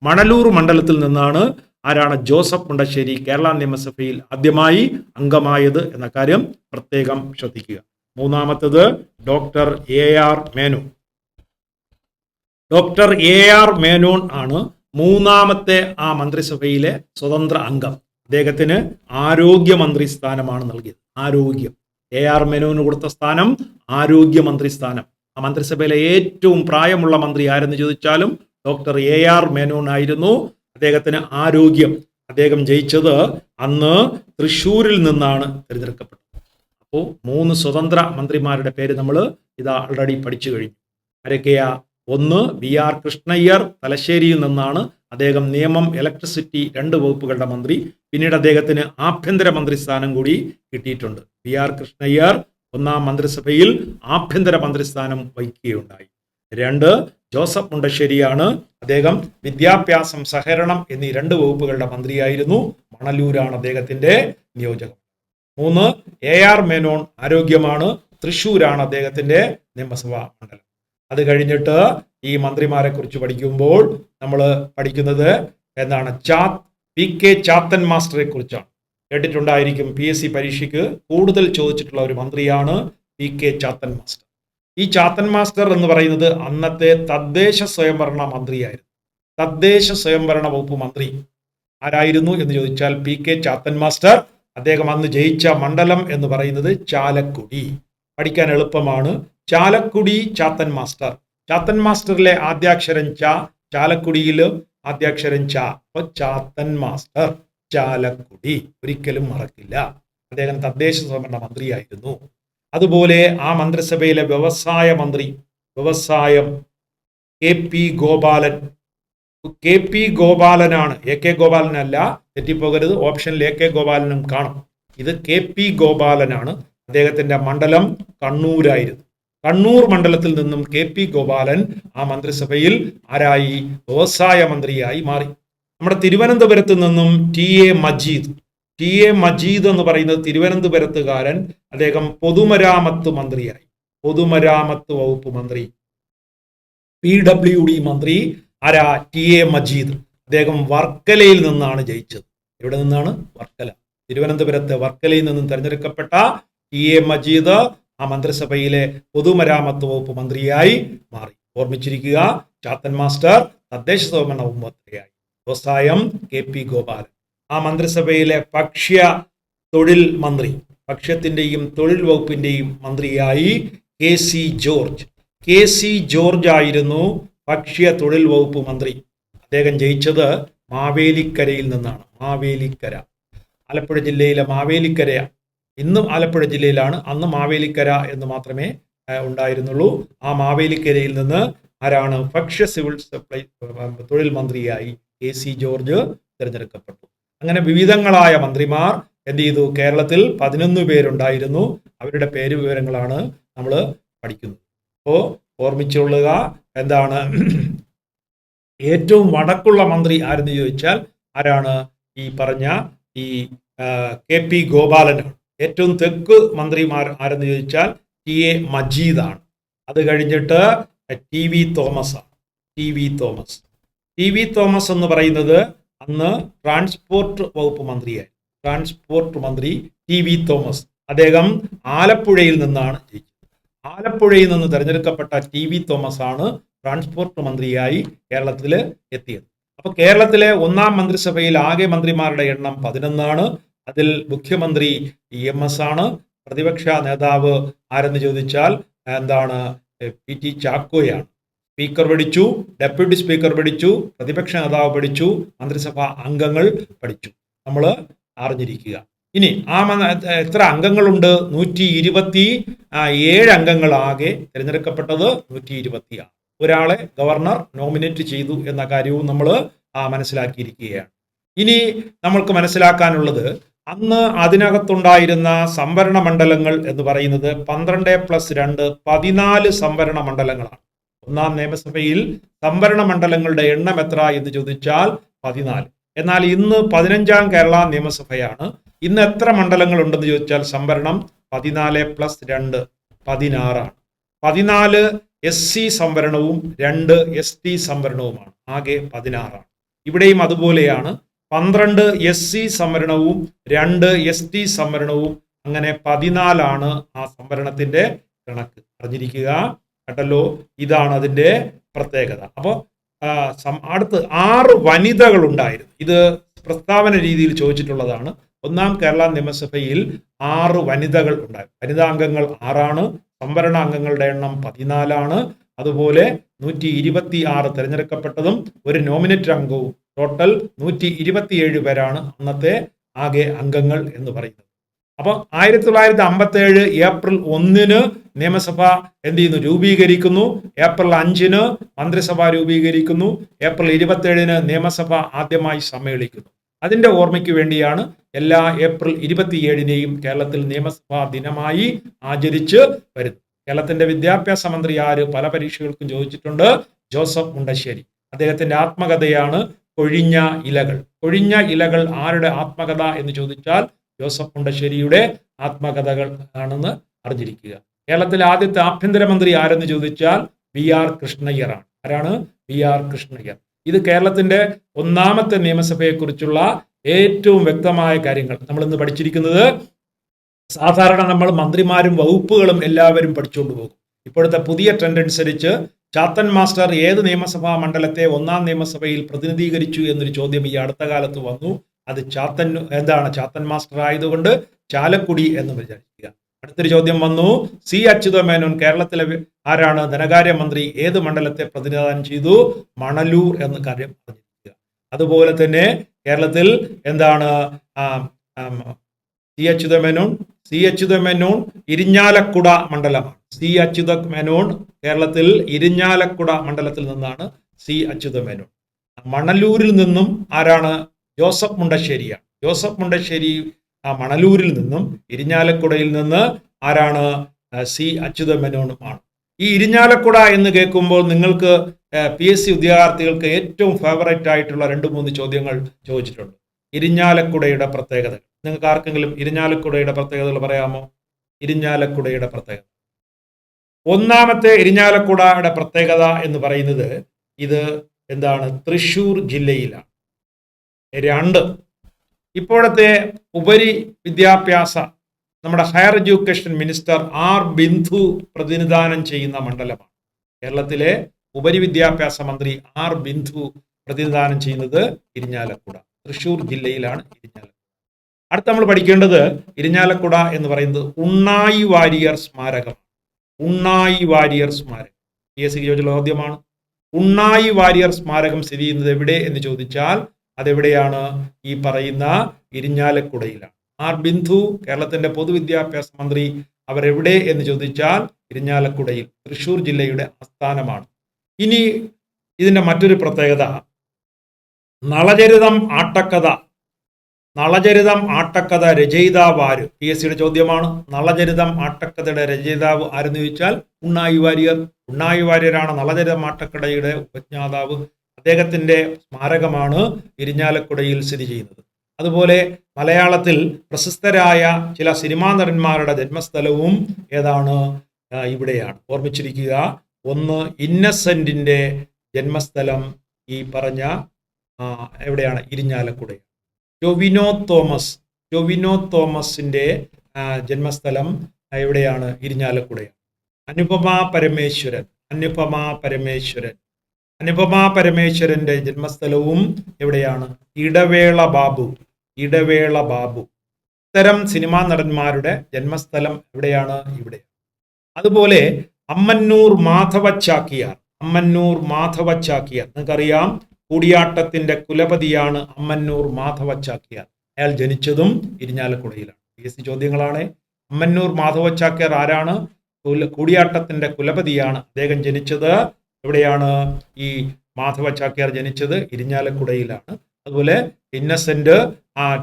മണലൂർ മണ്ഡലത്തിൽ നിന്നാണ് ആരാണ്? ജോസഫ് മുണ്ടശ്ശേരി കേരള നിയമസഭയിൽ ആദ്യമായി അംഗമായത് എന്ന കാര്യം പ്രത്യേകം ശ്രദ്ധിക്കുക. മൂന്നാമത്തത് ഡോക്ടർ AR മേനോൻ ആണ് മൂന്നാമത്തെ ആ മന്ത്രിസഭയിലെ സ്വതന്ത്ര അംഗം. അദ്ദേഹത്തിന് ആരോഗ്യമന്ത്രി സ്ഥാനമാണ് നൽകിയത്. AR മേനോന് കൊടുത്ത സ്ഥാനം ആരോഗ്യമന്ത്രി സ്ഥാനം. ആ മന്ത്രിസഭയിലെ ഏറ്റവും പ്രായമുള്ള മന്ത്രി ആരെന്ന് ചോദിച്ചാലും ഡോക്ടർ AR മേനോൻ ആയിരുന്നു. അദ്ദേഹത്തിന് ആരോഗ്യം. അദ്ദേഹം ജയിച്ചത് അന്ന് തൃശ്ശൂരിൽ നിന്നാണ് തിരഞ്ഞെടുക്കപ്പെട്ടത്. അപ്പോൾ 3 സ്വതന്ത്ര മന്ത്രിമാരുടെ പേര് നമ്മൾ ആൾറെഡി പഠിച്ചു കഴിഞ്ഞു. ആരൊക്കെയാ? ഒന്ന് VR കൃഷ്ണയ്യർ, തലശ്ശേരിയിൽ നിന്നാണ്. അദ്ദേഹം നിയമം, ഇലക്ട്രിസിറ്റി 2 വകുപ്പുകളുടെ മന്ത്രി. പിന്നീട് അദ്ദേഹത്തിന് ആഭ്യന്തര മന്ത്രി സ്ഥാനം കൂടി കിട്ടിയിട്ടുണ്ട്. VR കൃഷ്ണയ്യർ 1ാം മന്ത്രിസഭയിൽ ആഭ്യന്തര മന്ത്രിസ്ഥാനം വഹിക്കുകയുണ്ടായി. 2 ജോസഫ് മുണ്ടശ്ശേരിയാണ്. അദ്ദേഹം വിദ്യാഭ്യാസം, സഹകരണം എന്നീ 2 വകുപ്പുകളുടെ മന്ത്രിയായിരുന്നു. മണലൂരാണ് അദ്ദേഹത്തിന്റെ നിയോജകം. 3 AR മേനോൻ ആരോഗ്യമാണ്. തൃശ്ശൂരാണ് അദ്ദേഹത്തിന്റെ നിയമസഭാ മണ്ഡലം. അത് കഴിഞ്ഞിട്ട് ഈ മന്ത്രിമാരെ കുറിച്ച് പഠിക്കുമ്പോൾ നമ്മൾ പഠിക്കുന്നത് എന്താണ്? പി.കെ. ചാത്തൻ മാസ്റ്ററെ കുറിച്ചാണ്. കേട്ടിട്ടുണ്ടായിരിക്കും. PSC പരീക്ഷയ്ക്ക് കൂടുതൽ ചോദിച്ചിട്ടുള്ള ഒരു മന്ത്രിയാണ് പി.കെ. ചാത്തൻ മാസ്റ്റർ. ഈ ചാത്തൻ മാസ്റ്റർ എന്ന് പറയുന്നത് അന്നത്തെ തദ്ദേശ സ്വയംഭരണ മന്ത്രിയായിരുന്നു. തദ്ദേശ സ്വയംഭരണ വകുപ്പ് മന്ത്രി ആരായിരുന്നു എന്ന് ചോദിച്ചാൽ പി.കെ. ചാത്തൻ മാസ്റ്റർ. അദ്ദേഹം അന്ന് ജയിച്ച മണ്ഡലം എന്ന് പറയുന്നത് ചാലക്കുടി. പഠിക്കാൻ എളുപ്പമാണ്. ചാലക്കുടി ചാത്തൻ മാസ്റ്റർ. ചാത്തൻ മാസ്റ്ററിലെ ആദ്യാക്ഷരം ച, ചാലക്കുടിയിൽ ആദ്യാക്ഷരം ച. അപ്പൊ ചാത്തൻ മാസ്റ്റർ, ചാലക്കുടി. ഒരിക്കലും മറക്കില്ല. അദ്ദേഹം തദ്ദേശ സ്വയംഭരണ മന്ത്രിയായിരുന്നു. അതുപോലെ ആ മന്ത്രിസഭയിലെ വ്യവസായ മന്ത്രി, വ്യവസായം, KP ഗോപാലൻ. KP ഗോപാലനാണ്, AK ഗോപാലനല്ല, തെറ്റിപ്പോകരുത്. ഓപ്ഷനിൽ AK ഗോപാലനും കാണും. ഇത് KP ഗോപാലനാണ്. അദ്ദേഹത്തിന്റെ മണ്ഡലം കണ്ണൂരായിരുന്നു. കണ്ണൂർ മണ്ഡലത്തിൽ നിന്നും KP ഗോപാലൻ ആ മന്ത്രിസഭയിൽ ആരായി? വ്യവസായ മന്ത്രിയായി മാറി. നമ്മുടെ തിരുവനന്തപുരത്ത് നിന്നും TA മജീദ് എന്ന് പറയുന്നത് തിരുവനന്തപുരത്തുകാരൻ. അദ്ദേഹം പൊതുമരാമത്ത് മന്ത്രിയായി. പൊതുമരാമത്ത് വകുപ്പ് മന്ത്രി, PWD മന്ത്രി ആരാ? TA മജീദ്. അദ്ദേഹം വർക്കലയിൽ നിന്നാണ് ജയിച്ചത്. എവിടെ നിന്നാണ്? വർക്കല. തിരുവനന്തപുരത്തെ വർക്കലയിൽ നിന്നും തെരഞ്ഞെടുക്കപ്പെട്ട TA മജീദ് ആ മന്ത്രിസഭയിലെ പൊതുമരാമത്ത് വകുപ്പ് മന്ത്രിയായി മാറി. ഓർമ്മിച്ചിരിക്കുക. ചാത്തൻ മാസ്റ്റർ തദ്ദേശ സ്വയംഭരണ വകുപ്പ് മന്ത്രിയായി. വ്യവസായം KP ഗോപാലൻ. ആ മന്ത്രിസഭയിലെ ഭക്ഷ്യ തൊഴിൽ മന്ത്രി, ഭക്ഷ്യത്തിന്റെയും തൊഴിൽ വകുപ്പിന്റെയും മന്ത്രിയായി KC ജോർജ്. KC ജോർജ് ആയിരുന്നു ഭക്ഷ്യ തൊഴിൽ വകുപ്പ് മന്ത്രി. അദ്ദേഹം ജയിച്ചത് മാവേലിക്കരയിൽ നിന്നാണ്. മാവേലിക്കര, ആലപ്പുഴ ജില്ലയിലെ മാവേലിക്കര. ഇന്നും ആലപ്പുഴ ജില്ലയിലാണ്. അന്ന് മാവേലിക്കര എന്ന് മാത്രമേ ഉണ്ടായിരുന്നുള്ളൂ. ആ മാവേലിക്കരയിൽ നിന്ന് ആരാണ്? ഭക്ഷ്യ സിവിൽ സപ്ലൈ തൊഴിൽ മന്ത്രിയായി KC ജോർജ് തിരഞ്ഞെടുക്കപ്പെട്ടു. അങ്ങനെ വിവിധങ്ങളായ മന്ത്രിമാർ എന്ത് ചെയ്തു? കേരളത്തിൽ 11 പേരുണ്ടായിരുന്നു. അവരുടെ പേര് വിവരങ്ങളാണ് നമ്മൾ പഠിക്കുന്നത്. അപ്പോൾ ഓർമ്മിച്ചുകൊള്ളുക. എന്താണ് ഏറ്റവും വടക്കുള്ള മന്ത്രി ആരെന്ന് ചോദിച്ചാൽ ആരാണ്? ഈ പറഞ്ഞ ഈ KP ഗോപാലനാണ്. ഏറ്റവും തെക്ക് മന്ത്രിമാർ ആരെന്ന് ചോദിച്ചാൽ TA മജീദാണ്. അത് കഴിഞ്ഞിട്ട് TV തോമസ് ആണ്. TV തോമസ് എന്ന് പറയുന്നത് അന്ന് ട്രാൻസ്പോർട്ട് വകുപ്പ് മന്ത്രിയായി. ട്രാൻസ്പോർട്ട് മന്ത്രി TV തോമസ്. അദ്ദേഹം ആലപ്പുഴയിൽ നിന്നാണ് ജയിച്ചത്. ആലപ്പുഴയിൽ നിന്ന് തെരഞ്ഞെടുക്കപ്പെട്ട TV തോമസ് ആണ് ട്രാൻസ്പോർട്ട് മന്ത്രിയായി കേരളത്തിൽ എത്തിയത്. അപ്പൊ കേരളത്തിലെ ഒന്നാം മന്ത്രിസഭയിൽ ആകെ മന്ത്രിമാരുടെ എണ്ണം 11 ആണ്. അതിൽ മുഖ്യമന്ത്രി EMS ആണ്. പ്രതിപക്ഷ നേതാവ് ആരെന്ന് ചോദിച്ചാൽ എന്താണ്? PT ചാക്കോയാണ്. സ്പീക്കർ പഠിച്ചു, ഡെപ്യൂട്ടി സ്പീക്കർ പഠിച്ചു, പ്രതിപക്ഷ നേതാവ് പഠിച്ചു, മന്ത്രിസഭാ അംഗങ്ങൾ പഠിച്ചു. നമ്മൾ അറിഞ്ഞിരിക്കുക. ഇനി എത്ര അംഗങ്ങളുണ്ട്? 127 അംഗങ്ങൾ ആകെ. തിരഞ്ഞെടുക്കപ്പെട്ടത് 126. ഒരാളെ ഗവർണർ നോമിനേറ്റ് ചെയ്തു എന്ന കാര്യവും നമ്മൾ മനസ്സിലാക്കിയിരിക്കുകയാണ്. ഇനി നമ്മൾക്ക് മനസ്സിലാക്കാനുള്ളത് അന്ന് അതിനകത്തുണ്ടായിരുന്ന സംവരണ മണ്ഡലങ്ങൾ എന്ന് പറയുന്നത് 12+2 14 സംവരണ മണ്ഡലങ്ങളാണ്. ഒന്നാം നിയമസഭയിൽ സംവരണ മണ്ഡലങ്ങളുടെ എണ്ണം എത്ര എന്ന് ചോദിച്ചാൽ 14. എന്നാൽ ഇന്ന് 15ാം കേരള നിയമസഭയാണ്. ഇന്ന് എത്ര മണ്ഡലങ്ങൾ ഉണ്ടെന്ന് ചോദിച്ചാൽ സംവരണം 14+2 16 ആണ്. 14 SC സംവരണവും 2 ST സംവരണവുമാണ്. ആകെ 16 ആണ്. ഇവിടെയും അതുപോലെയാണ്. 12 SC സംവരണവും 2 ST സംവരണവും, അങ്ങനെ 14 ആണ് ആ സംവരണത്തിന്റെ കണക്ക്. അറിഞ്ഞിരിക്കുക കേട്ടല്ലോ. ഇതാണ് അതിന്റെ പ്രത്യേകത. അപ്പോൾ അടുത്ത് 6 വനിതകൾ ഉണ്ടായിരുന്നു. ഇത് പ്രസ്താവന രീതിയിൽ ചോദിച്ചിട്ടുള്ളതാണ്. ഒന്നാം കേരള നിയമസഭയിൽ 6 വനിതകൾ ഉണ്ടായിരുന്നു. വനിതാ അംഗങ്ങൾ 6 ആണ്. സംവരണ അംഗങ്ങളുടെ എണ്ണം 14 ആണ്. അതുപോലെ 126 തിരഞ്ഞെടുക്കപ്പെട്ടതും ഒരു നോമിനേറ്റ് അംഗവും. ടോട്ടൽ 127 പേരാണ് അന്നത്തെ ആകെ അംഗങ്ങൾ എന്ന് പറയുന്നത്. അപ്പോൾ 1957 ഏപ്രിൽ 1 നിയമസഭ എന്ത് ചെയ്യുന്നു? രൂപീകരിക്കുന്നു. ഏപ്രിൽ 5 മന്ത്രിസഭ രൂപീകരിക്കുന്നു. ഏപ്രിൽ 27 നിയമസഭ ആദ്യമായി സമ്മേളിക്കുന്നു. അതിന്റെ ഓർമ്മയ്ക്ക് വേണ്ടിയാണ് എല്ലാ ഏപ്രിൽ 27 കേരളത്തിൽ നിയമസഭാ ദിനമായി ആചരിച്ച് വരുന്നത്. കേരളത്തിന്റെ വിദ്യാഭ്യാസ മന്ത്രി ആര്? പല പരീക്ഷകൾക്കും ചോദിച്ചിട്ടുണ്ട്. ജോസഫ് മുണ്ടശ്ശേരി. അദ്ദേഹത്തിന്റെ ആത്മകഥയാണ് കൊഴിഞ്ഞ ഇലകൾ. കൊഴിഞ്ഞ ഇലകൾ ആരുടെ ആത്മകഥ എന്ന് ചോദിച്ചാൽ ജോസഫ് മുണ്ടശ്ശേരിയുടെ ആത്മകഥകൾ ആണെന്ന് അറിഞ്ഞിരിക്കുക. കേരളത്തിലെ ആദ്യത്തെ ആഭ്യന്തരമന്ത്രി ആരെന്ന് ചോദിച്ചാൽ VR കൃഷ്ണയ്യറാണ്. ആരാണ്? VR കൃഷ്ണയ്യർ. ഇത് കേരളത്തിന്റെ ഒന്നാമത്തെ നിയമസഭയെക്കുറിച്ചുള്ള ഏറ്റവും വ്യക്തമായ കാര്യങ്ങൾ നമ്മൾ ഇന്ന് പഠിച്ചിരിക്കുന്നത്. സാധാരണ നമ്മൾ മന്ത്രിമാരും വകുപ്പുകളും എല്ലാവരും പഠിച്ചുകൊണ്ട് പോകും. ഇപ്പോഴത്തെ പുതിയ ട്രെൻഡ് അനുസരിച്ച് ചാത്തൻ മാസ്റ്റർ ഏത് നിയമസഭാ മണ്ഡലത്തെ ഒന്നാം നിയമസഭയിൽ പ്രതിനിധീകരിച്ചു എന്നൊരു ചോദ്യം ഈ അടുത്ത കാലത്ത് വന്നു. അത് ചാത്തൻ മാസ്റ്റർ ആയതുകൊണ്ട് ചാലക്കുടി എന്ന് വിചാരിക്കുക. അടുത്തൊരു ചോദ്യം വന്നു, സി അച്യുതമേനോൻ കേരളത്തിലെ ആരാണ് ധനകാര്യമന്ത്രി, ഏത് മണ്ഡലത്തെ പ്രതിനിധാനം ചെയ്തു? മണലൂർ എന്ന കാര്യം പറഞ്ഞിരിക്കുക. അതുപോലെ തന്നെ കേരളത്തിൽ സി അച്യുതമേനോൻ ഇരിഞ്ഞാലക്കുട മണ്ഡലമാണ്. സി അച്യുതമേനോൻ കേരളത്തിൽ ഇരിഞ്ഞാലക്കുട മണ്ഡലത്തിൽ നിന്നാണ് സി അച്യുതമേനോൻ. മണലൂരിൽ നിന്നും ആരാണ്? ജോസഫ് മുണ്ടശ്ശേരിയാണ്. ജോസഫ് മുണ്ടശ്ശേരി മണലൂരിൽ നിന്നും ഇരിഞ്ഞാലക്കുടയിൽ നിന്ന് ആരാണ്? സി അച്യുതമേനോനുമാണ്. ഈ ഇരിഞ്ഞാലക്കുട എന്ന് കേൾക്കുമ്പോൾ നിങ്ങൾക്ക് PSC ഉദ്യോഗാർത്ഥികൾക്ക് ഏറ്റവും ഫേവറേറ്റ് ആയിട്ടുള്ള 2-3 ചോദ്യങ്ങൾ ചോദിച്ചിട്ടുണ്ട്. ഇരിഞ്ഞാലക്കുടയുടെ പ്രത്യേകത നിങ്ങൾക്ക് ആർക്കെങ്കിലും ഇരിഞ്ഞാലക്കുടയുടെ പ്രത്യേകതകൾ പറയാമോ? ഇരിഞ്ഞാലക്കുടയുടെ പ്രത്യേകത, ഒന്നാമത്തെ ഇരിഞ്ഞാലക്കുടയുടെ പ്രത്യേകത എന്ന് പറയുന്നത് ഇത് തൃശ്ശൂർ ജില്ലയിലാണ്. 2, ഇപ്പോഴത്തെ ഉപരി വിദ്യാഭ്യാസ നമ്മുടെ higher education minister R Bindu പ്രതിനിധാനം ചെയ്യുന്ന മണ്ഡലമാണ്. കേരളത്തിലെ ഉപരിവിദ്യാഭ്യാസ മന്ത്രി R ബിന്ദു പ്രതിനിധാനം ചെയ്യുന്നത് ഇരിഞ്ഞാലക്കുട, തൃശ്ശൂർ ജില്ലയിലാണ് ഇരിഞ്ഞാലക്കുട. അടുത്ത നമ്മൾ പഠിക്കേണ്ടത് ഇരിഞ്ഞാലക്കുട എന്ന് പറയുന്നത് ഉണ്ണായി വാരിയർ സ്മാരകം. ഉണ്ണായി വാരിയർ സ്മാരകം PSC ചോദിച്ചുള്ള ചോദ്യമാണ്. ഉണ്ണായി വാരിയർ സ്മാരകം സ്ഥിതി ചെയ്യുന്നത് എവിടെ എന്ന് ചോദിച്ചാൽ അതെവിടെയാണ്? ഈ പറയുന്ന ഇരിഞ്ഞാലക്കുടയിലാണ്. R ബിന്ദു കേരളത്തിന്റെ പൊതുവിദ്യാഭ്യാസ മന്ത്രി, അവരെവിടെ എന്ന് ചോദിച്ചാൽ ഇരിഞ്ഞാലക്കുടയിൽ, തൃശ്ശൂർ ജില്ലയുടെ ആസ്ഥാനമാണ്. ഇനി ഇതിന്റെ മറ്റൊരു പ്രത്യേകത, നളചരിതം ആട്ടക്കഥ രചയിതാവ് ആര്? PSCയുടെ ചോദ്യമാണ്. നളചരിതം ആട്ടക്കഥയുടെ രചയിതാവ് ആരെന്ന് ചോദിച്ചാൽ ഉണ്ണായി വാരിയർ. ഉണ്ണായി വാരിയരാണ് നളചരിതം ആട്ടക്കഥയുടെ ഉപജ്ഞാതാവ്. അദ്ദേഹത്തിന്റെ സ്മാരകമാണ് ഇരിഞ്ഞാലക്കുടയിൽ സ്ഥിതി ചെയ്യുന്നത്. അതുപോലെ മലയാളത്തിൽ പ്രശസ്തരായ ചില സിനിമാ നടന്മാരുടെ ജന്മസ്ഥലവും ഇവിടെയാണ്. ഓർമ്മിച്ചിരിക്കുക. ഒന്ന്, ഇന്നസെന്റിന്റെ ജന്മസ്ഥലം ഈ പറഞ്ഞ എവിടെയാണ്? ഇരിഞ്ഞാലക്കുടയാണ്. ടൊവിനോ തോമസിന്റെ ജന്മസ്ഥലം എവിടെയാണ്? ഇരിഞ്ഞാലക്കുടയാണ്. അനുപമ പരമേശ്വരന്റെ ജന്മസ്ഥലവും എവിടെയാണ്? ഇടവേള ബാബു. ഇത്തരം സിനിമാ നടന്മാരുടെ ജന്മസ്ഥലം എവിടെയാണ്? ഇവിടെ. അതുപോലെ അമ്മന്നൂർ മാധവ ചാക്യാർ. നിങ്ങൾക്കറിയാം, കൂടിയാട്ടത്തിന്റെ കുലപതിയാണ് അമ്മന്നൂർ മാധവ ചാക്യാർ. അയാൾ ജനിച്ചതും ഇരിഞ്ഞാലക്കുടയിലാണ്. PSC ചോദ്യങ്ങളാണ്. അമ്മന്നൂർ മാധവ ചാക്യാർ ആരാണ്? കൂടിയാട്ടത്തിന്റെ കുലപതിയാണ്. അദ്ദേഹം ജനിച്ചത് എവിടെയാണ്? ഈ മാധവ ചാക്യാർ ജനിച്ചത് ഇരിഞ്ഞാലക്കുടയിലാണ്. അതുപോലെ ഇന്നസെന്റ്,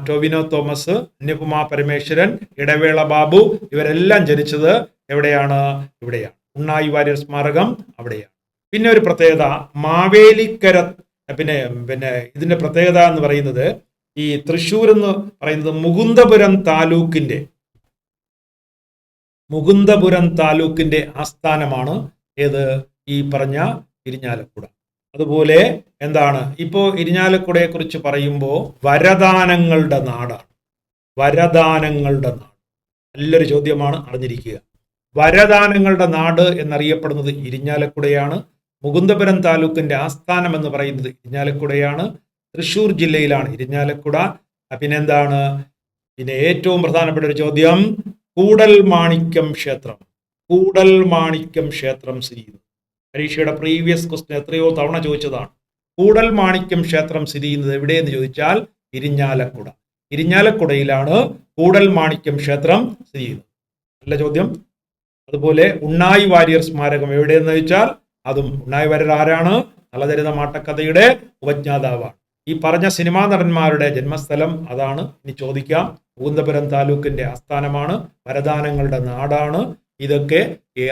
ടൊവിനോ തോമസ്, അനുപമ പരമേശ്വരൻ, ഇടവേള ബാബു ഇവരെല്ലാം ജനിച്ചത് എവിടെയാണ്? ഇവിടെയാണ്. ഉണ്ണായി വാര്യർ സ്മാരകം അവിടെയാണ്. പിന്നെ ഒരു പ്രത്യേകത, മാവേലിക്കര പിന്നെ ഇതിന്റെ പ്രത്യേകത എന്ന് പറയുന്നത് ഈ തൃശ്ശൂർ എന്ന് പറയുന്നത് മുകുന്ദപുരം താലൂക്കിന്റെ ആസ്ഥാനമാണ് ഏത്? ഈ പറഞ്ഞ ഇരിഞ്ഞാലക്കുട. അതുപോലെ ഇപ്പോ ഇരിഞ്ഞാലക്കുടയെ കുറിച്ച് പറയുമ്പോൾ വരദാനങ്ങളുടെ നാടാണ്. നല്ലൊരു ചോദ്യമാണ്, അറിഞ്ഞിരിക്കുക. വരദാനങ്ങളുടെ നാട് എന്നറിയപ്പെടുന്നത് ഇരിഞ്ഞാലക്കുടയാണ്. മുകുന്ദപുരം താലൂക്കിന്റെ ആസ്ഥാനം എന്ന് പറയുന്നത് ഇരിഞ്ഞാലക്കുടയാണ്. തൃശ്ശൂർ ജില്ലയിലാണ് ഇരിഞ്ഞാലക്കുട. പിന്നെ ഏറ്റവും പ്രധാനപ്പെട്ട ഒരു ചോദ്യം, കൂടൽ മാണിക്യം ക്ഷേത്രം സ്ഥിതി ചെയ്യുന്നു. പരീക്ഷയുടെ പ്രീവിയസ് ക്വസ്റ്റ്യൻ എത്രയോ തവണ ചോദിച്ചതാണ്. കൂടൽ മാണിക്യം ക്ഷേത്രം സ്ഥിതി ചെയ്യുന്നത് എവിടെയെന്ന് ചോദിച്ചാൽ ഇരിഞ്ഞാലക്കുടയിലാണ് കൂടൽ മാണിക്യം ക്ഷേത്രം സ്ഥിതി ചെയ്യുന്നത്. നല്ല ചോദ്യം. അതുപോലെ ഉണ്ണായി വാര്യർ സ്മാരകം എവിടെയെന്ന് ചോദിച്ചാൽ അതും ഉണ്ണായി വാര്യർ ആരാണ്? നളചരിതം ആട്ടക്കഥയുടെ ഉപജ്ഞാതാവാണ്. ഈ പറഞ്ഞ സിനിമാ നടന്മാരുടെ ജന്മസ്ഥലം അതാണ്. ഇനി ചോദിക്കാം, മുകുന്ദപുരം താലൂക്കിന്റെ ആസ്ഥാനമാണ്, വരദാനങ്ങളുടെ നാടാണ്. ഇതൊക്കെ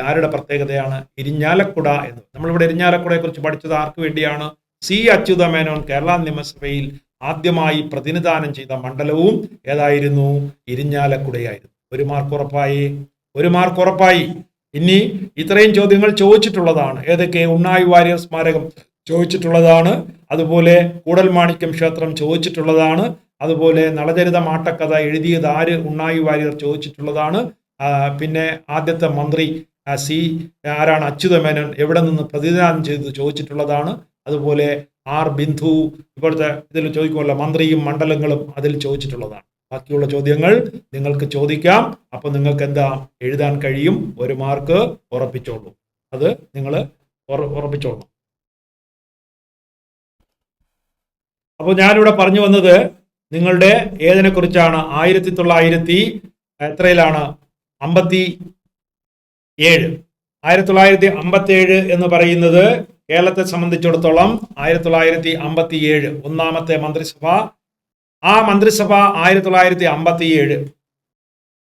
ആരുടെ പ്രത്യേകതയാണ്? ഇരിഞ്ഞാലക്കുട എന്ന്. നമ്മളിവിടെ ഇരിഞ്ഞാലക്കുടയെ കുറിച്ച് പഠിച്ചത് ആർക്ക് വേണ്ടിയാണ്? സി അച്യുതമേനോൻ കേരള നിയമസഭയിൽ ആദ്യമായി പ്രതിനിധാനം ചെയ്ത മണ്ഡലവും ഏതായിരുന്നു? ഇരിഞ്ഞാലക്കുടയായിരുന്നു. ഒരു മാർക്ക് ഉറപ്പായി. ഇനി ഇത്രയും ചോദ്യങ്ങൾ ചോദിച്ചിട്ടുള്ളതാണ്. ഏതൊക്കെ? ഉണ്ണായി വാര്യർ സ്മാരകം ചോദിച്ചിട്ടുള്ളതാണ്. അതുപോലെ കൂടൽമാണിക്യം ക്ഷേത്രം ചോദിച്ചിട്ടുള്ളതാണ്. അതുപോലെ നളചരിത മാട്ടക്കഥ എഴുതിയത് ആര്? ഉണ്ണായി വാര്യർ ചോദിച്ചിട്ടുള്ളതാണ്. പിന്നെ ആദ്യത്തെ മന്ത്രി ആരാണ്? അച്യുതമേനോൻ എവിടെ നിന്ന് പ്രതിദാനം ചെയ്ത് ചോദിച്ചിട്ടുള്ളതാണ്. അതുപോലെ ആർ ബിന്ദു ഇപ്പോഴത്തെ ഇതിൽ ചോദിക്കുമല്ലോ, മന്ത്രിയും മണ്ഡലങ്ങളും, അതിൽ ചോദിച്ചിട്ടുള്ളതാണ്. ബാക്കിയുള്ള ചോദ്യങ്ങൾ നിങ്ങൾക്ക് ചോദിക്കാം. അപ്പൊ നിങ്ങൾക്ക് എന്താ എഴുതാൻ കഴിയും? 1 മാർക്ക് ഉറപ്പിച്ചോളൂ. അത് നിങ്ങൾ ഉറപ്പിച്ചോളൂ. അപ്പോൾ ഞാനിവിടെ പറഞ്ഞു വന്നത് നിങ്ങളുടെ ഏതിനെ കുറിച്ചാണ്? 1957 1957 എന്ന് പറയുന്നത് കേരളത്തെ സംബന്ധിച്ചിടത്തോളം 1957 ഒന്നാമത്തെ മന്ത്രിസഭ. ആ മന്ത്രിസഭ 1957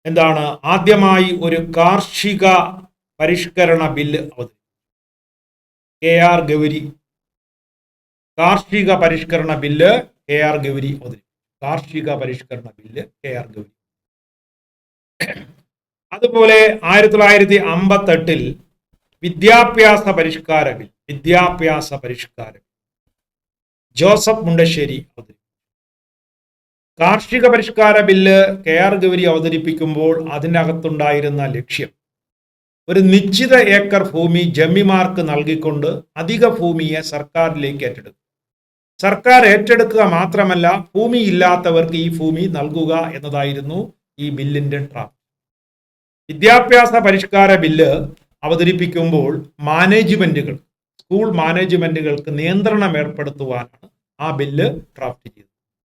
എന്താണ്? ആദ്യമായി ഒരു കാർഷിക പരിഷ്കരണ ബില്ല് അവതരിപ്പിച്ചു. KR ഗൗരി കാർഷിക പരിഷ്കരണ ബില്ല് KR ഗൗരി അവതരിപ്പിച്ചു. കാർഷിക പരിഷ്കരണ ബില്ല് KR ഗൗരി. അതുപോലെ 1958 വിദ്യാഭ്യാസ പരിഷ്കാര ബിൽ ജോസഫ് മുണ്ടശ്ശേരി അവതരിപ്പിച്ചു. കാർഷിക പരിഷ്കാര ബില്ല് KR ഗൗരി അവതരിപ്പിക്കുമ്പോൾ അതിനകത്തുണ്ടായിരുന്ന ലക്ഷ്യം ഒരു നിശ്ചിത ഏക്കർ ഭൂമി ജമ്മിമാർക്ക് നൽകിക്കൊണ്ട് അധിക ഭൂമിയെ സർക്കാരിലേക്ക് ഏറ്റെടുക്കും. സർക്കാർ ഏറ്റെടുക്കുക മാത്രമല്ല, ഭൂമി ഇല്ലാത്തവർക്ക് ഈ ഭൂമി നൽകുക എന്നതായിരുന്നു ഈ ബില്ലിന്റെ ഡ്രാഫ്റ്റ്. വിദ്യാഭ്യാസ പരിഷ്കാര ബില്ല് അവതരിപ്പിക്കുമ്പോൾ സ്കൂൾ മാനേജ്മെന്റുകൾക്ക് നിയന്ത്രണം ഏർപ്പെടുത്തുവാനാണ് ആ ബില്ല് ഡ്രാഫ്റ്റ് ചെയ്തത്.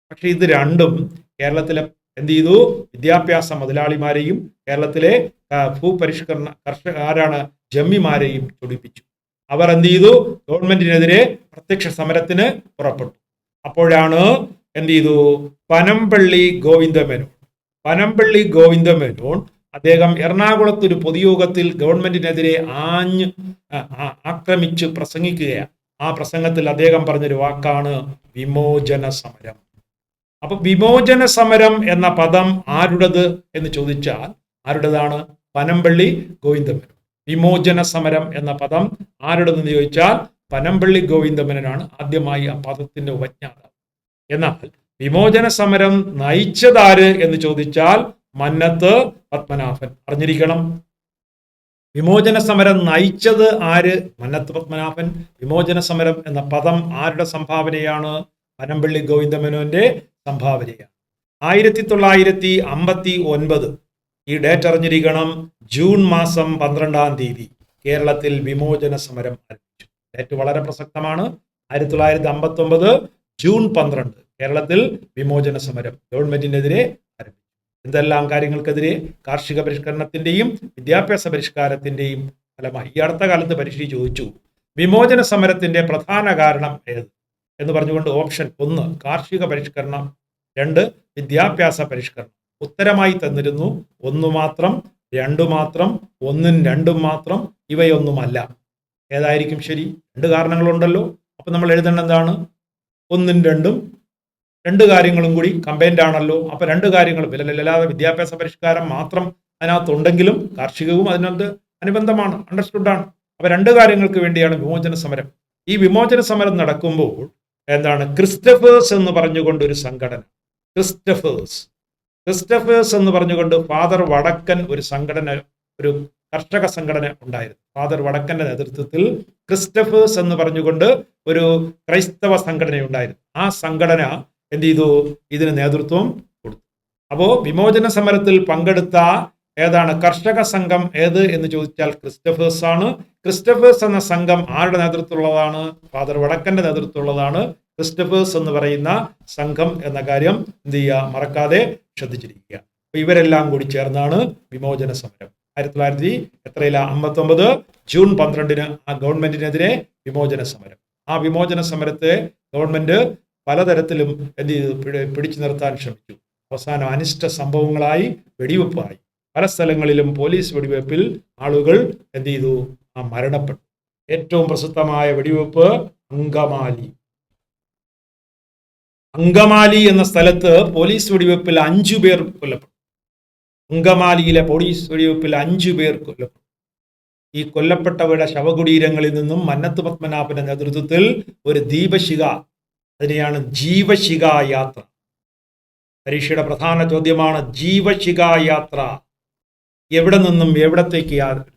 പക്ഷെ ഇത് രണ്ടും കേരളത്തിലെ എന്ത് ചെയ്തു? വിദ്യാഭ്യാസ മുതലാളിമാരെയും കേരളത്തിലെ ആരാണ്? ജമ്മിമാരെയും ചൊടിപ്പിച്ചു. അവർ എന്ത് ചെയ്തു? ഗവൺമെന്റിനെതിരെ പ്രത്യക്ഷ സമരത്തിന് പുറപ്പെട്ടു. അപ്പോഴാണ് എന്ത് ചെയ്തു? പനമ്പള്ളി ഗോവിന്ദമേനോൻ അദ്ദേഹം എറണാകുളത്ത് ഒരു പൊതുയോഗത്തിൽ ഗവൺമെന്റിനെതിരെ ആക്രമിച്ച് പ്രസംഗിക്കുകയാണ്. ആ പ്രസംഗത്തിൽ അദ്ദേഹം പറഞ്ഞൊരു വാക്കാണ് വിമോചന സമരം. അപ്പൊ വിമോചന സമരം എന്ന പദം ആരുടേത് എന്ന് ചോദിച്ചാൽ ആരുടേതാണ്? പനമ്പള്ളി ഗോവിന്ദമേനോൻ. വിമോചന സമരം എന്ന പദം ആരുടേതെന്ന് ചോദിച്ചാൽ പനമ്പള്ളി ഗോവിന്ദമേനോനാണ് ആദ്യമായി ആ പദത്തിന്റെ ഉപജ്ഞാതാവ്. എന്നാൽ വിമോചന സമരം നയിച്ചതാര് എന്ന് ചോദിച്ചാൽ മന്നത്ത് പത്മനാഭൻ. അറിഞ്ഞിരിക്കണം, വിമോചന സമരം നയിച്ചത് ആര്? മന്നത്ത് പത്മനാഭൻ. വിമോചന സമരം എന്ന പദം ആരുടെ സംഭാവനയാണ്? പനമ്പള്ളി ഗോവിന്ദമേനോന്റെ സംഭാവനയാണ്. 1959 ഈ ഡേറ്റ് അറിഞ്ഞിരിക്കണം. ജൂൺ മാസം 12-ാം തീയതി കേരളത്തിൽ വിമോചന സമരം ആരംഭിച്ചു. ഡേറ്റ് വളരെ പ്രസക്തമാണ്. 1959 ജൂൺ 12 കേരളത്തിൽ വിമോചന സമരം ഗവൺമെന്റിനെതിരെ ആരംഭിച്ചു. എന്തെല്ലാം കാര്യങ്ങൾക്കെതിരെ? കാർഷിക പരിഷ്കരണത്തിന്റെയും വിദ്യാഭ്യാസ പരിഷ്കാരത്തിന്റെയും ഫലമായി. ഈ അടുത്ത കാലത്ത് പരീക്ഷ ചോദിച്ചു വിമോചന സമരത്തിന്റെ പ്രധാന കാരണം ഏത് എന്ന് പറഞ്ഞുകൊണ്ട് ഓപ്ഷൻ 1 കാർഷിക പരിഷ്കരണം, 2 വിദ്യാഭ്യാസ പരിഷ്കരണം. ഉത്തരമായി തന്നിരുന്നു 1 മാത്രം, 2 മാത്രം, 1ഉം 2ഉം മാത്രം, ഇവയൊന്നുമല്ല. ഏതായിരിക്കും ശരി? 2 കാരണങ്ങളുണ്ടല്ലോ. അപ്പൊ നമ്മൾ എഴുതേണ്ട എന്താണ്? 1ഉം 2ഉം, 2 കാര്യങ്ങളും കൂടി കമ്പൈൻഡ് ആണല്ലോ. അപ്പൊ 2 കാര്യങ്ങളും അല്ലാതെ വിദ്യാഭ്യാസ പരിഷ്കാരം മാത്രം അതിനകത്തുണ്ടെങ്കിലും കാർഷികവും അതിനകത്ത് അനുബന്ധമാണ്, അണ്ടർസ്റ്റുഡാണ്. അപ്പൊ 2 കാര്യങ്ങൾക്ക് വേണ്ടിയാണ് വിമോചന സമരം. ഈ വിമോചന സമരം നടക്കുമ്പോൾ എന്താണ്? ക്രിസ്റ്റഫേഴ്സ് എന്ന് പറഞ്ഞുകൊണ്ട് ഒരു സംഘടന, ക്രിസ്റ്റഫേഴ്സ് എന്ന് പറഞ്ഞുകൊണ്ട് ഫാദർ വടക്കൻ ഒരു സംഘടന, ഒരു കർഷക സംഘടന ഉണ്ടായിരുന്നു. ഫാദർ വടക്കന്റെ നേതൃത്വത്തിൽ ക്രിസ്റ്റഫേഴ്സ് എന്ന് പറഞ്ഞുകൊണ്ട് ഒരു ക്രൈസ്തവ സംഘടന ഉണ്ടായിരുന്നു. ആ സംഘടന എന്ത് ചെയ്തു? ഇതിന് നേതൃത്വം കൊടുത്തു. അപ്പോ വിമോചന സമരത്തിൽ പങ്കെടുത്ത ഏതാണ് കർഷക സംഘം ഏത് എന്ന് ചോദിച്ചാൽ ക്രിസ്റ്റഫേഴ്സ് ആണ്. ക്രിസ്റ്റഫേഴ്സ് എന്ന സംഘം ആരുടെ നേതൃത്വമുള്ളതാണ്? ഫാദർ വടക്കന്റെ നേതൃത്വമുള്ളതാണ് ക്രിസ്റ്റഫേഴ്സ് എന്ന് പറയുന്ന സംഘം എന്ന കാര്യം എന്ത് ചെയ്യുക? മറക്കാതെ ശ്രദ്ധിച്ചിരിക്കുക. അപ്പൊ ഇവരെല്ലാം കൂടി ചേർന്നാണ് വിമോചന സമരം 1959 ജൂൺ 12 ആ ഗവൺമെന്റിനെതിരെ വിമോചന സമരം. ആ വിമോചന സമരത്തെ ഗവൺമെന്റ് പലതരത്തിലും എന്ത് ചെയ്തു? പിടിച്ചു നിർത്താൻ ശ്രമിച്ചു. അവസാനം അനിഷ്ട സംഭവങ്ങളായി വെടിവെപ്പായി. പല സ്ഥലങ്ങളിലും പോലീസ് വെടിവെപ്പിൽ ആളുകൾ എന്ത് ചെയ്തു? മരണപ്പെട്ടു. ഏറ്റവും പ്രസിദ്ധമായ വെടിവെപ്പ് അങ്കമാലി എന്ന സ്ഥലത്ത് പോലീസ് വെടിവെപ്പിൽ 5 പേർ കൊല്ലപ്പെട്ടു. അങ്കമാലിയിലെ പോലീസ് വെടിവെപ്പിൽ 5 പേർ കൊല്ലപ്പെട്ടു. ഈ കൊല്ലപ്പെട്ടവരുടെ ശവകുടീരങ്ങളിൽ നിന്നും മന്നത്ത് പത്മനാഭന്റെ നേതൃത്വത്തിൽ ഒരു ദീപശിഖ, അതിനെയാണ് ജീവശിഖ യാത്ര. പരീക്ഷയുടെ പ്രധാന ചോദ്യമാണ് ജീവശിഖ യാത്ര. എവിടെ നിന്നും എവിടത്തേക്ക് യാത്ര?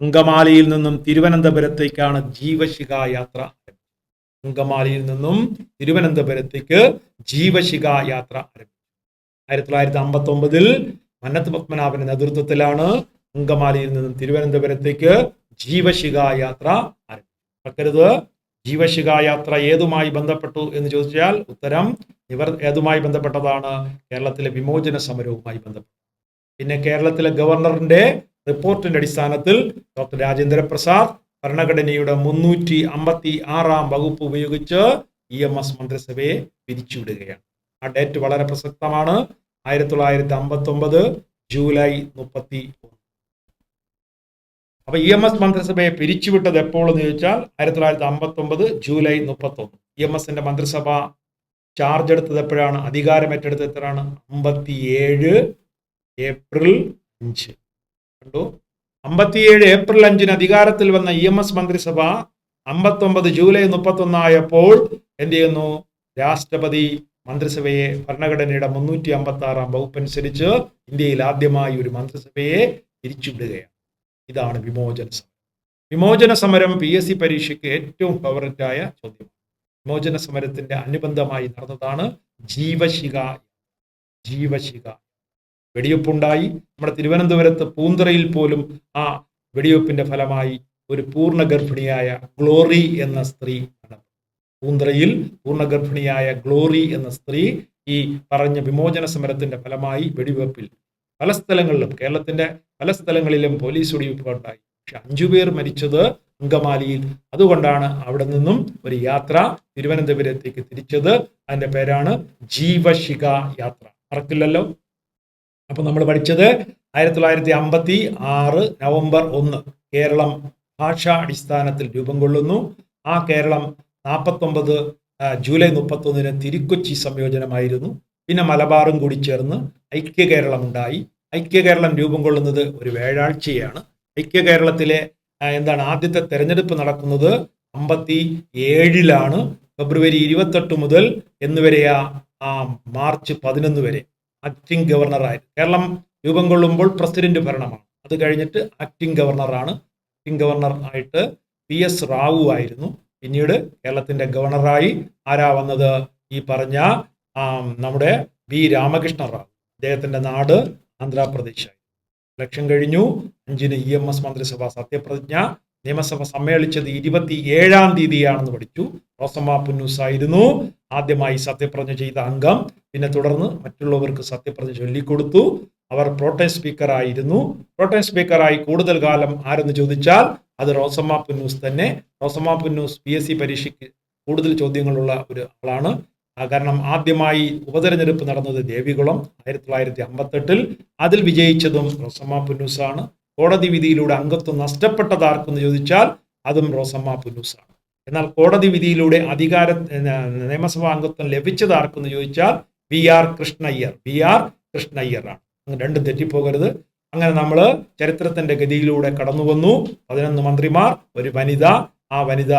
അങ്കമാലിയിൽ നിന്നും തിരുവനന്തപുരത്തേക്കാണ് ജീവശിഖ യാത്ര. അങ്കമാലിയിൽ നിന്നും തിരുവനന്തപുരത്തേക്ക് ജീവശിഖ യാത്ര ആരംഭിച്ചു. 1959 മന്നത്ത് പത്മനാഭന്റെ നേതൃത്വത്തിലാണ് അങ്കമാലിയിൽ നിന്നും തിരുവനന്തപുരത്തേക്ക് ജീവശിഖ യാത്ര ആരംഭിച്ചു. ജീവശിഖ യാത്ര ഏതുമായി ബന്ധപ്പെട്ടു എന്ന് ചോദിച്ചാൽ ഉത്തരം ഏതുമായി ബന്ധപ്പെട്ടതാണ്? കേരളത്തിലെ വിമോചന സമരവുമായി ബന്ധപ്പെട്ടു. പിന്നെ കേരളത്തിലെ ഗവർണറിന്റെ റിപ്പോർട്ടിന്റെ അടിസ്ഥാനത്തിൽ ഡോക്ടർ രാജേന്ദ്ര പ്രസാദ് ഭരണഘടനയുടെ 356 വകുപ്പ് ഉപയോഗിച്ച് EMS മന്ത്രിസഭയെ പിരിച്ചുവിടുകയാണ്. ആ ഡേറ്റ് വളരെ പ്രസക്തമാണ്. 1959 ജൂലൈ 31. അപ്പൊ EMS മന്ത്രിസഭയെ പിരിച്ചുവിട്ടത് എപ്പോൾ എന്ന് ചോദിച്ചാൽ 1959 ജൂലൈ 31. EMSന്റെ മന്ത്രിസഭ ചാർജ് എടുത്തത് എപ്പോഴാണ്? അധികാരം ഏറ്റെടുത്തത് എത്രയാണ്? 57 ഏപ്രിൽ 5. കണ്ടു. 57 ഏപ്രിൽ 5 അധികാരത്തിൽ വന്ന EMS മന്ത്രിസഭ 59 ജൂലൈ 31 ആയപ്പോൾ എന്ത് ചെയ്യുന്നു? രാഷ്ട്രപതി മന്ത്രിസഭയെ ഭരണഘടനയുടെ 356 വകുപ്പ് അനുസരിച്ച് ഇന്ത്യയിൽ ആദ്യമായി ഒരു മന്ത്രിസഭയെ പിരിച്ചുവിടുകയാണ്. ഇതാണ് വിമോചന സമരം. വിമോചന സമരം PSC പരീക്ഷയ്ക്ക് ഏറ്റവും ഫേവറേറ്റായ ചോദ്യമാണ്. വിമോചന സമരത്തിന്റെ അനുബന്ധമായി നടന്നതാണ് ജീവശിഖ. വെടിവെപ്പുണ്ടായി. നമ്മുടെ തിരുവനന്തപുരത്ത് പൂന്തറയിൽ പോലും ആ വെടിവെപ്പിന്റെ ഫലമായി ഒരു പൂർണ്ണഗർഭിണിയായ ഗ്ലോറി എന്ന സ്ത്രീ, പൂന്തറയിൽ പൂർണ്ണഗർഭിണിയായ ഗ്ലോറി എന്ന സ്ത്രീ ഈ പറഞ്ഞ വിമോചന സമരത്തിന്റെ ഫലമായി വെടിവെപ്പിൽ പല സ്ഥലങ്ങളിലും, കേരളത്തിന്റെ പല സ്ഥലങ്ങളിലും പോലീസ് വെടിവെപ്പ് ഉണ്ടായി. പക്ഷെ 5 പേർ മരിച്ചത് അങ്കമാലിയിൽ. അതുകൊണ്ടാണ് അവിടെ നിന്നും ഒരു യാത്ര തിരുവനന്തപുരത്തേക്ക് തിരിച്ചത്. അതിന്റെ പേരാണ് ജീവശിഖ യാത്ര. മറക്കില്ലല്ലോ. അപ്പൊ നമ്മൾ പഠിച്ചത് 1956 നവംബർ 1 കേരളം ഭാഷാ അടിസ്ഥാനത്തിൽ രൂപം കൊള്ളുന്നു. ആ കേരളം 49 ജൂലൈ 31 തിരുക്കൊച്ചി സംയോജനമായിരുന്നു. പിന്നെ മലബാറും കൂടി ചേർന്ന് ഐക്യ കേരളം ഉണ്ടായി. ഐക്യ കേരളം രൂപം കൊള്ളുന്നത് ഒരു വ്യാഴാഴ്ചയാണ്. ഐക്യ കേരളത്തിലെ ആദ്യത്തെ തെരഞ്ഞെടുപ്പ് നടക്കുന്നത് 57 ഫെബ്രുവരി 28 മുതൽ എന്നുവരെ മാർച്ച് 11 വരെ ആക്ടിംഗ് ഗവർണറായി. കേരളം രൂപം കൊള്ളുമ്പോൾ പ്രസിഡന്റ് ഭരണമാണ്. അത് കഴിഞ്ഞിട്ട് ആക്ടിംഗ് ഗവർണറാണ്. ആക്ടിംഗ് ഗവർണർ ആയിട്ട് PS റാവു ആയിരുന്നു. പിന്നീട് കേരളത്തിന്റെ ഗവർണറായി ആരാ വന്നത്? ഈ പറഞ്ഞ നമ്മുടെ B രാമകൃഷ്ണ റാവു. അദ്ദേഹത്തിന്റെ നാട് ആന്ധ്രാപ്രദേശായി. ഇലക്ഷൻ കഴിഞ്ഞു. 5 EMS മന്ത്രിസഭ സത്യപ്രതിജ്ഞ. നിയമസഭ സമ്മേളിച്ചത് 27-ാം തീയതിയാണെന്ന് പഠിച്ചു. റോസമ്മ പുന്നൂസ് ആയിരുന്നു ആദ്യമായി സത്യപ്രതിജ്ഞ ചെയ്ത അംഗം. പിന്നെ തുടർന്ന് മറ്റുള്ളവർക്ക് സത്യപ്രതിജ്ഞ ചൊല്ലിക്കൊടുത്തു. അവർ പ്രോട്ടേം സ്പീക്കറായിരുന്നു. പ്രോട്ടേം സ്പീക്കറായി കൂടുതൽ കാലം ആരെന്ന് ചോദിച്ചാൽ അത് റോസമ്മ പുന്നൂസ് തന്നെ. റോസമ്മ പുന്നൂസ് PSC പരീക്ഷയ്ക്ക് കൂടുതൽ ചോദ്യങ്ങളുള്ള ഒരു ആളാണ്. കാരണം ആദ്യമായി ഉപതെരഞ്ഞെടുപ്പ് നടന്നത് ദേവികുളം 1958. അതിൽ വിജയിച്ചതും റോസമ്മ പുന്നൂസാണ്. കോടതി വിധിയിലൂടെ അംഗത്വം നഷ്ടപ്പെട്ടത് ആർക്കെന്ന് ചോദിച്ചാൽ അതും റോസമ്മ പുന്നൂസാണ്. എന്നാൽ കോടതി വിധിയിലൂടെ നിയമസഭാ അംഗത്വം ലഭിച്ചത് ആർക്കെന്ന് ചോദിച്ചാൽ VR കൃഷ്ണയ്യർ ആണ്. രണ്ടും തെറ്റിപ്പോകരുത്. അങ്ങനെ നമ്മൾ ചരിത്രത്തിന്റെ ഗതിയിലൂടെ കടന്നു വന്നു. 11 മന്ത്രിമാർ, ഒരു വനിത. ആ വനിത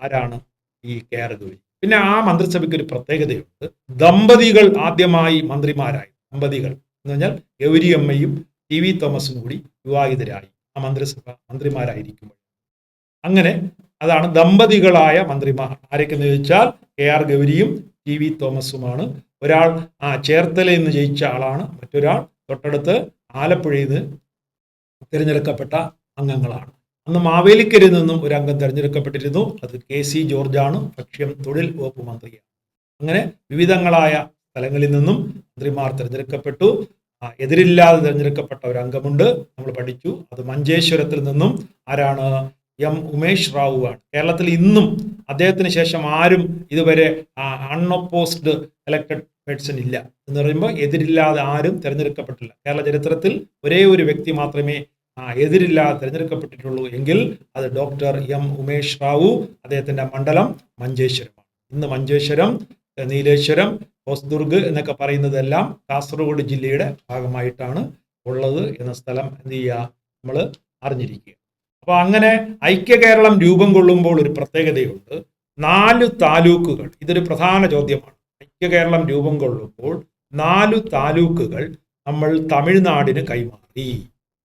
ആരാണ്? ഈ KR ഗൗരി. പിന്നെ ആ മന്ത്രിസഭയ്ക്ക് ഒരു പ്രത്യേകതയുണ്ട്. ദമ്പതികൾ ആദ്യമായി മന്ത്രിമാരായി. ദമ്പതികൾ എന്ന് പറഞ്ഞാൽ ഗൗരി അമ്മയും TV തോമസും കൂടി വിവാഹിതരായി ആ മന്ത്രിമാരായിരിക്കുമ്പോൾ. അങ്ങനെ അതാണ് ദമ്പതികളായ മന്ത്രിമാർ. ആരൊക്കെന്ന് ചോദിച്ചാൽ KR ഗൗരിയും TV തോമസുമാണ്. ഒരാൾ ചേർത്തലയിൽ നിന്ന് ജയിച്ച ആളാണ്. മറ്റൊരാൾ തൊട്ടടുത്ത് ആലപ്പുഴയിൽ നിന്ന് തിരഞ്ഞെടുക്കപ്പെട്ട അംഗങ്ങളാണ്. അന്ന് മാവേലിക്കരയിൽ നിന്നും ഒരു അംഗം തിരഞ്ഞെടുക്കപ്പെട്ടിരുന്നു. അത് KC ജോർജാണ്. ഭക്ഷ്യം തൊഴിൽ വകുപ്പ് മന്ത്രിയാണ്. അങ്ങനെ വിവിധങ്ങളായ സ്ഥലങ്ങളിൽ നിന്നും മന്ത്രിമാർ തിരഞ്ഞെടുക്കപ്പെട്ടു. എതിരില്ലാതെ തിരഞ്ഞെടുക്കപ്പെട്ട ഒരു അംഗമുണ്ട്, നമ്മൾ പഠിച്ചു. അത് മഞ്ചേശ്വരത്തിൽ നിന്നും ആരാണ്? M ഉമേഷ് റാവു ആണ്. കേരളത്തിൽ ഇന്നും അദ്ദേഹത്തിന് ശേഷം ആരും ഇതുവരെ അൺഒപ്പോസ്ഡ് എലക്ടഡ് പേഴ്സൺ ഇല്ല. എന്ന് പറയുമ്പോൾ എതിരില്ലാതെ ആരും തിരഞ്ഞെടുക്കപ്പെട്ടില്ല. കേരള ചരിത്രത്തിൽ ഒരേ ഒരു വ്യക്തി മാത്രമേ എതിരില്ലാതെ തിരഞ്ഞെടുക്കപ്പെട്ടിട്ടുള്ളൂ എങ്കിൽ അത് ഡോക്ടർ M ഉമേഷ് റാവു. അദ്ദേഹത്തിന്റെ മണ്ഡലം മഞ്ചേശ്വരമാണ്. ഇന്ന് മഞ്ചേശ്വരം, നീലേശ്വരം, ഹോസ്ദുർഗ് എന്നൊക്കെ പറയുന്നതെല്ലാം കാസർഗോഡ് ജില്ലയുടെ ഭാഗമായിട്ടാണ് ഉള്ളത് എന്ന സ്ഥലം എന്ത് ചെയ്യുക? നമ്മൾ അറിഞ്ഞിരിക്കുക. അപ്പൊ അങ്ങനെ ഐക്യ കേരളം രൂപം കൊള്ളുമ്പോൾ ഒരു പ്രത്യേകതയുണ്ട്. 4 താലൂക്കുകൾ, ഇതൊരു പ്രധാന ചോദ്യമാണ്. ഐക്യ കേരളം രൂപം കൊള്ളുമ്പോൾ 4 താലൂക്കുകൾ നമ്മൾ തമിഴ്നാടിന് കൈമാറി.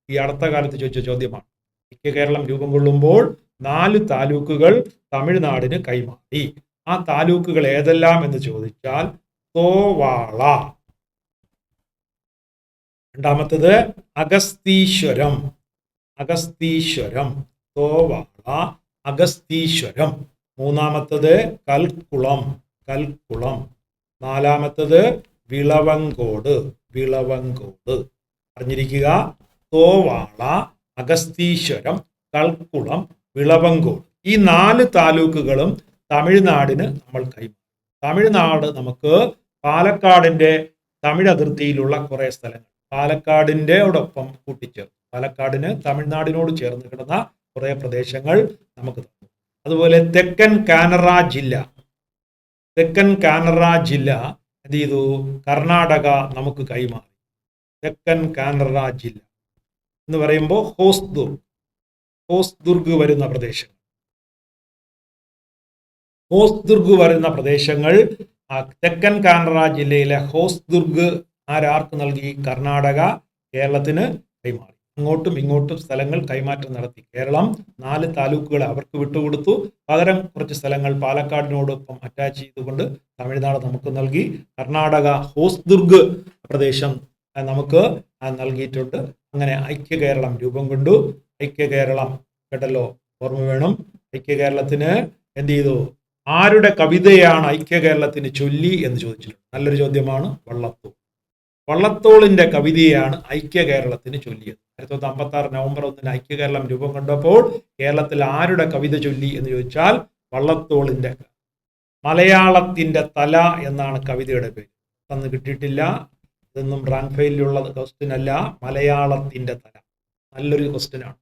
ഈ അടുത്ത കാലത്ത് ചോദിച്ച ചോദ്യമാണ്. ഐക്യ കേരളം രൂപം കൊള്ളുമ്പോൾ 4 താലൂക്കുകൾ തമിഴ്നാടിന് കൈമാറി. ആ താലൂക്കുകൾ ഏതെല്ലാം എന്ന് ചോദിച്ചാൽ തോവാള, രണ്ടാമത്തത് അഗസ്തീശ്വരം, തോവാള അഗസ്തീശ്വരം, മൂന്നാമത്തത് കൽക്കുളം, നാലാമത്തത് വിളവങ്കോട്. അറിഞ്ഞിരിക്കുക, തോവാള, അഗസ്തീശ്വരം, കൽക്കുളം, വിളവങ്കോട്, ഈ 4 താലൂക്കുകളും തമിഴ്നാടിന് നമ്മൾ കൈമാറി. തമിഴ്നാട് നമുക്ക് പാലക്കാടിന്റെ തമിഴ് അതിർത്തിയിലുള്ള കുറെ സ്ഥലങ്ങൾ പാലക്കാടിൻ്റെയോടൊപ്പം കൂട്ടിച്ചേർന്നു. പാലക്കാടിന് തമിഴ്നാടിനോട് ചേർന്ന് കിടന്ന കുറെ പ്രദേശങ്ങൾ നമുക്ക് തന്നു. അതുപോലെ തെക്കൻ കാനറ ജില്ല എന്ത് ചെയ്തു? കർണാടക നമുക്ക് കൈമാറി. തെക്കൻ കാനറ ജില്ല എന്ന് പറയുമ്പോൾ ഹോസ്ദുർഗ് വരുന്ന പ്രദേശങ്ങൾ തെക്കൻ കാനറ ജില്ലയിലെ ഹോസ്ദുർഗ് ആർക്ക് നൽകി? കർണാടക കേരളത്തിന് കൈമാറി. അങ്ങോട്ടും ഇങ്ങോട്ടും സ്ഥലങ്ങൾ കൈമാറ്റം നടത്തി. കേരളം 4 താലൂക്കുകൾ അവർക്ക് വിട്ടുകൊടുത്തു. പകരം കുറച്ച് സ്ഥലങ്ങൾ പാലക്കാടിനോടൊപ്പം അറ്റാച്ച് ചെയ്തുകൊണ്ട് തമിഴ്നാട് നമുക്ക് നൽകി. കർണാടക ഹോസ്ദുർഗ് പ്രദേശം നമുക്ക് നൽകിയിട്ടുണ്ട്. അങ്ങനെ ഐക്യ കേരളം രൂപം കൊണ്ടു. ഐക്യ കേരളം കേട്ടല്ലോ, ഓർമ്മ വേണം. ഐക്യ കേരളത്തിന് എന്ത് ചെയ്തു? ആരുടെ കവിതയാണ് ഐക്യ കേരളത്തിന് ചൊല്ലി എന്ന് ചോദിച്ചിട്ടുണ്ട്. നല്ലൊരു ചോദ്യമാണ്. വള്ളത്തോളിന്റെ കവിതയാണ് ഐക്യ കേരളത്തിന് ചൊല്ലിയത്. 1956 നവംബർ 1 ഐക്യ കേരളം രൂപം കൊണ്ടപ്പോൾ കേരളത്തിൽ ആരുടെ കവിത ചൊല്ലി എന്ന് ചോദിച്ചാൽ വള്ളത്തോളിന്റെ. മലയാളത്തിന്റെ തല എന്നാണ് കവിതയുടെ പേര്. തന്ന് കിട്ടിയിട്ടില്ല, ഇതൊന്നും റാങ്ക് ഫെയിലുള്ള ക്വസ്റ്റ്യൻ അല്ല. മലയാളത്തിന്റെ തല നല്ലൊരു ക്വസ്റ്റ്യൻ ആണ്.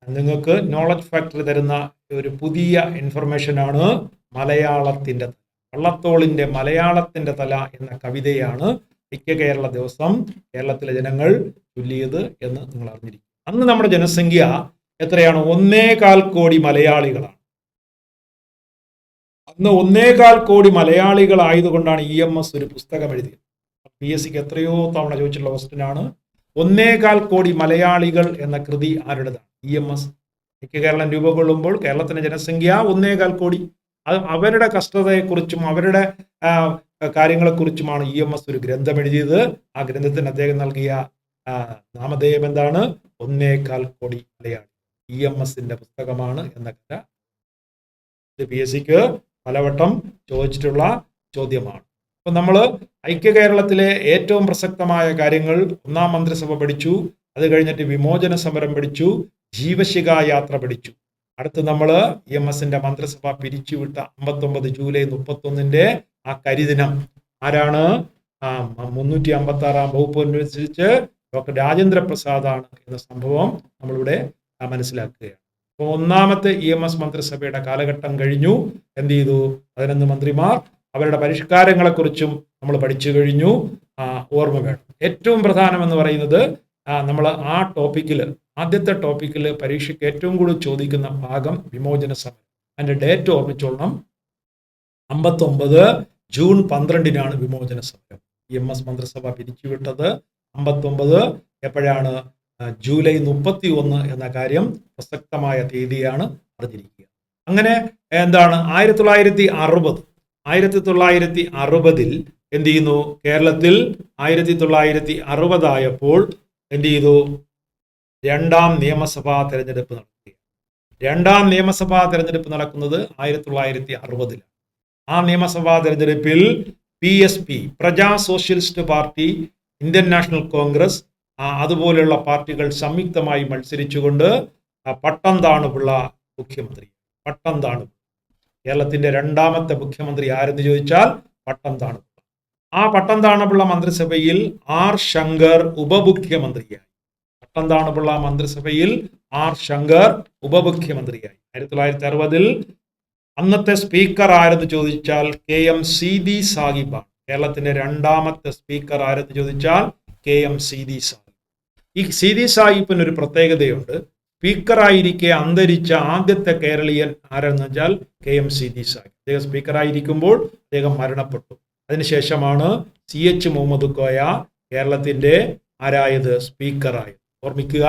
നിങ്ങൾക്ക് നോളജ് ഫാക്ടറി തരുന്ന ഒരു പുതിയ ഇൻഫർമേഷൻ ആണ് മലയാളത്തിന്റെ തല. വള്ളത്തോളിന്റെ മലയാളത്തിന്റെ തല എന്ന കവിതയാണ് ഐക്യ കേരള ദിവസം കേരളത്തിലെ ജനങ്ങൾ ചൊല്ലിയത് എന്ന് നിങ്ങൾ അറിഞ്ഞിരിക്കും. അന്ന് നമ്മുടെ ജനസംഖ്യ എത്രയാണ്? 1.25 കോടി മലയാളികളാണ്. അന്ന് 1.25 കോടി മലയാളികളായതുകൊണ്ടാണ് EMS ഒരു പുസ്തകം എഴുതിയത്. PSCക്ക് എത്രയോ തവണ ചോദിച്ചിട്ടുള്ള ക്വസ്റ്റ്യൻ ആണ്. 1.25 കോടി മലയാളികൾ എന്ന കൃതി ആരുടേതാണ്? EMS. ഐക്യ കേരളം രൂപം കൊള്ളുമ്പോൾ കേരളത്തിന്റെ ജനസംഖ്യ 1.25 കോടി. അവരുടെ കഷ്ടതയെക്കുറിച്ചും അവരുടെ കാര്യങ്ങളെക്കുറിച്ചുമാണ് EMS ഒരു ഗ്രന്ഥം എഴുതിയത്. ആ ഗ്രന്ഥത്തിന് അദ്ദേഹം നൽകിയ നാമധേയം എന്താണ്? 1.25 കോടി മലയാളി. EMSന്റെ പുസ്തകമാണ് എന്ന കഥ. ഇത് PSCക്ക് പലവട്ടം ചോദിച്ചിട്ടുള്ള ചോദ്യമാണ്. അപ്പൊ നമ്മൾ ഐക്യ കേരളത്തിലെ ഏറ്റവും പ്രസക്തമായ കാര്യങ്ങൾ, 1ാം മന്ത്രിസഭ പഠിച്ചു, അത് കഴിഞ്ഞിട്ട് വിമോചന സമരം പഠിച്ചു, ജീവശിഖ യാത്ര പഠിച്ചു. അടുത്ത് നമ്മൾ EMSന്റെ മന്ത്രിസഭ പിരിച്ചുവിട്ട 59 ജൂലൈ 31 ആ കരിദിനം ആരാണ്? 356 വകുപ്പ് അനുസരിച്ച് ഡോക്ടർ രാജേന്ദ്ര പ്രസാദാണ് എന്ന സംഭവം നമ്മളിവിടെ മനസ്സിലാക്കുകയാണ്. അപ്പോൾ 1ാമത്തെ EMS മന്ത്രിസഭയുടെ കാലഘട്ടം കഴിഞ്ഞു. എന്ത് ചെയ്തു? 11 മന്ത്രിമാർ. അവരുടെ പരിഷ്കാരങ്ങളെക്കുറിച്ചും നമ്മൾ പഠിച്ചു കഴിഞ്ഞു. ഓർമ്മ വേണം. ഏറ്റവും പ്രധാനം എന്ന് പറയുന്നത് നമ്മൾ ആ ടോപ്പിക്കിൽ, ആദ്യത്തെ ടോപ്പിക്കിൽ പരീക്ഷയ്ക്ക് ഏറ്റവും കൂടുതൽ ചോദിക്കുന്ന ഭാഗം വിമോചന സമരം. അതിന്റെ ഡേറ്റ് ഓർമ്മിച്ചോളണം. 59 ജൂൺ 12 വിമോചന സമരം. EMS മന്ത്രിസഭ പിരിച്ചുവിട്ടത് 59 എപ്പോഴാണ്? ജൂലൈ 31 എന്ന കാര്യം പ്രസക്തമായ തീയതിയാണ് അറിഞ്ഞിരിക്കുക. അങ്ങനെ എന്താണ്? 1960 എന്ത് ചെയ്യുന്നു? കേരളത്തിൽ 1960 ആയപ്പോൾ എന്ത് ചെയ്തു? 2ാം നിയമസഭാ തെരഞ്ഞെടുപ്പ് നടത്തി. 2ാം നിയമസഭാ തെരഞ്ഞെടുപ്പ് നടക്കുന്നത് 1960. ആ നിയമസഭാ തെരഞ്ഞെടുപ്പിൽ PSP, Praja socialist party, Indian national Congress അതുപോലെയുള്ള പാർട്ടികൾ സംയുക്തമായി മത്സരിച്ചുകൊണ്ട് പട്ടംതാണുപിള്ള മുഖ്യമന്ത്രി. കേരളത്തിന്റെ 2ാമത്തെ മുഖ്യമന്ത്രി ആരെന്ന് ചോദിച്ചാൽ പട്ടംതാണുപിള്ള. ആ പട്ടംതാണുപിള്ള മന്ത്രിസഭയിൽ R. ശങ്കർ ഉപമുഖ്യമന്ത്രിയായി. പട്ടംതാണുപിള്ള മന്ത്രിസഭയിൽ R. ശങ്കർ ഉപമുഖ്യമന്ത്രിയായി. 1960 അന്നത്തെ സ്പീക്കർ ആരെന്ന് ചോദിച്ചാൽ KM സീതി സാഹിബാണ്. കേരളത്തിന്റെ 2ാമത്തെ സ്പീക്കർ ആരെന്ന് ചോദിച്ചാൽ KM സീതി സാഹിബ്. ഈ സീതി സാഹിബിന് ഒരു പ്രത്യേകതയുണ്ട്. സ്പീക്കറായിരിക്കെ അന്തരിച്ച ആദ്യത്തെ കേരളീയൻ ആരെന്ന് വെച്ചാൽ KMCD സാഹിബ്. അദ്ദേഹം സ്പീക്കറായിരിക്കുമ്പോൾ അദ്ദേഹം മരണപ്പെട്ടു. അതിനുശേഷമാണ് CH മുഹമ്മദ് കോയ കേരളത്തിന്റെ ആരായത് സ്പീക്കറായത്. ഓർമ്മിക്കുക,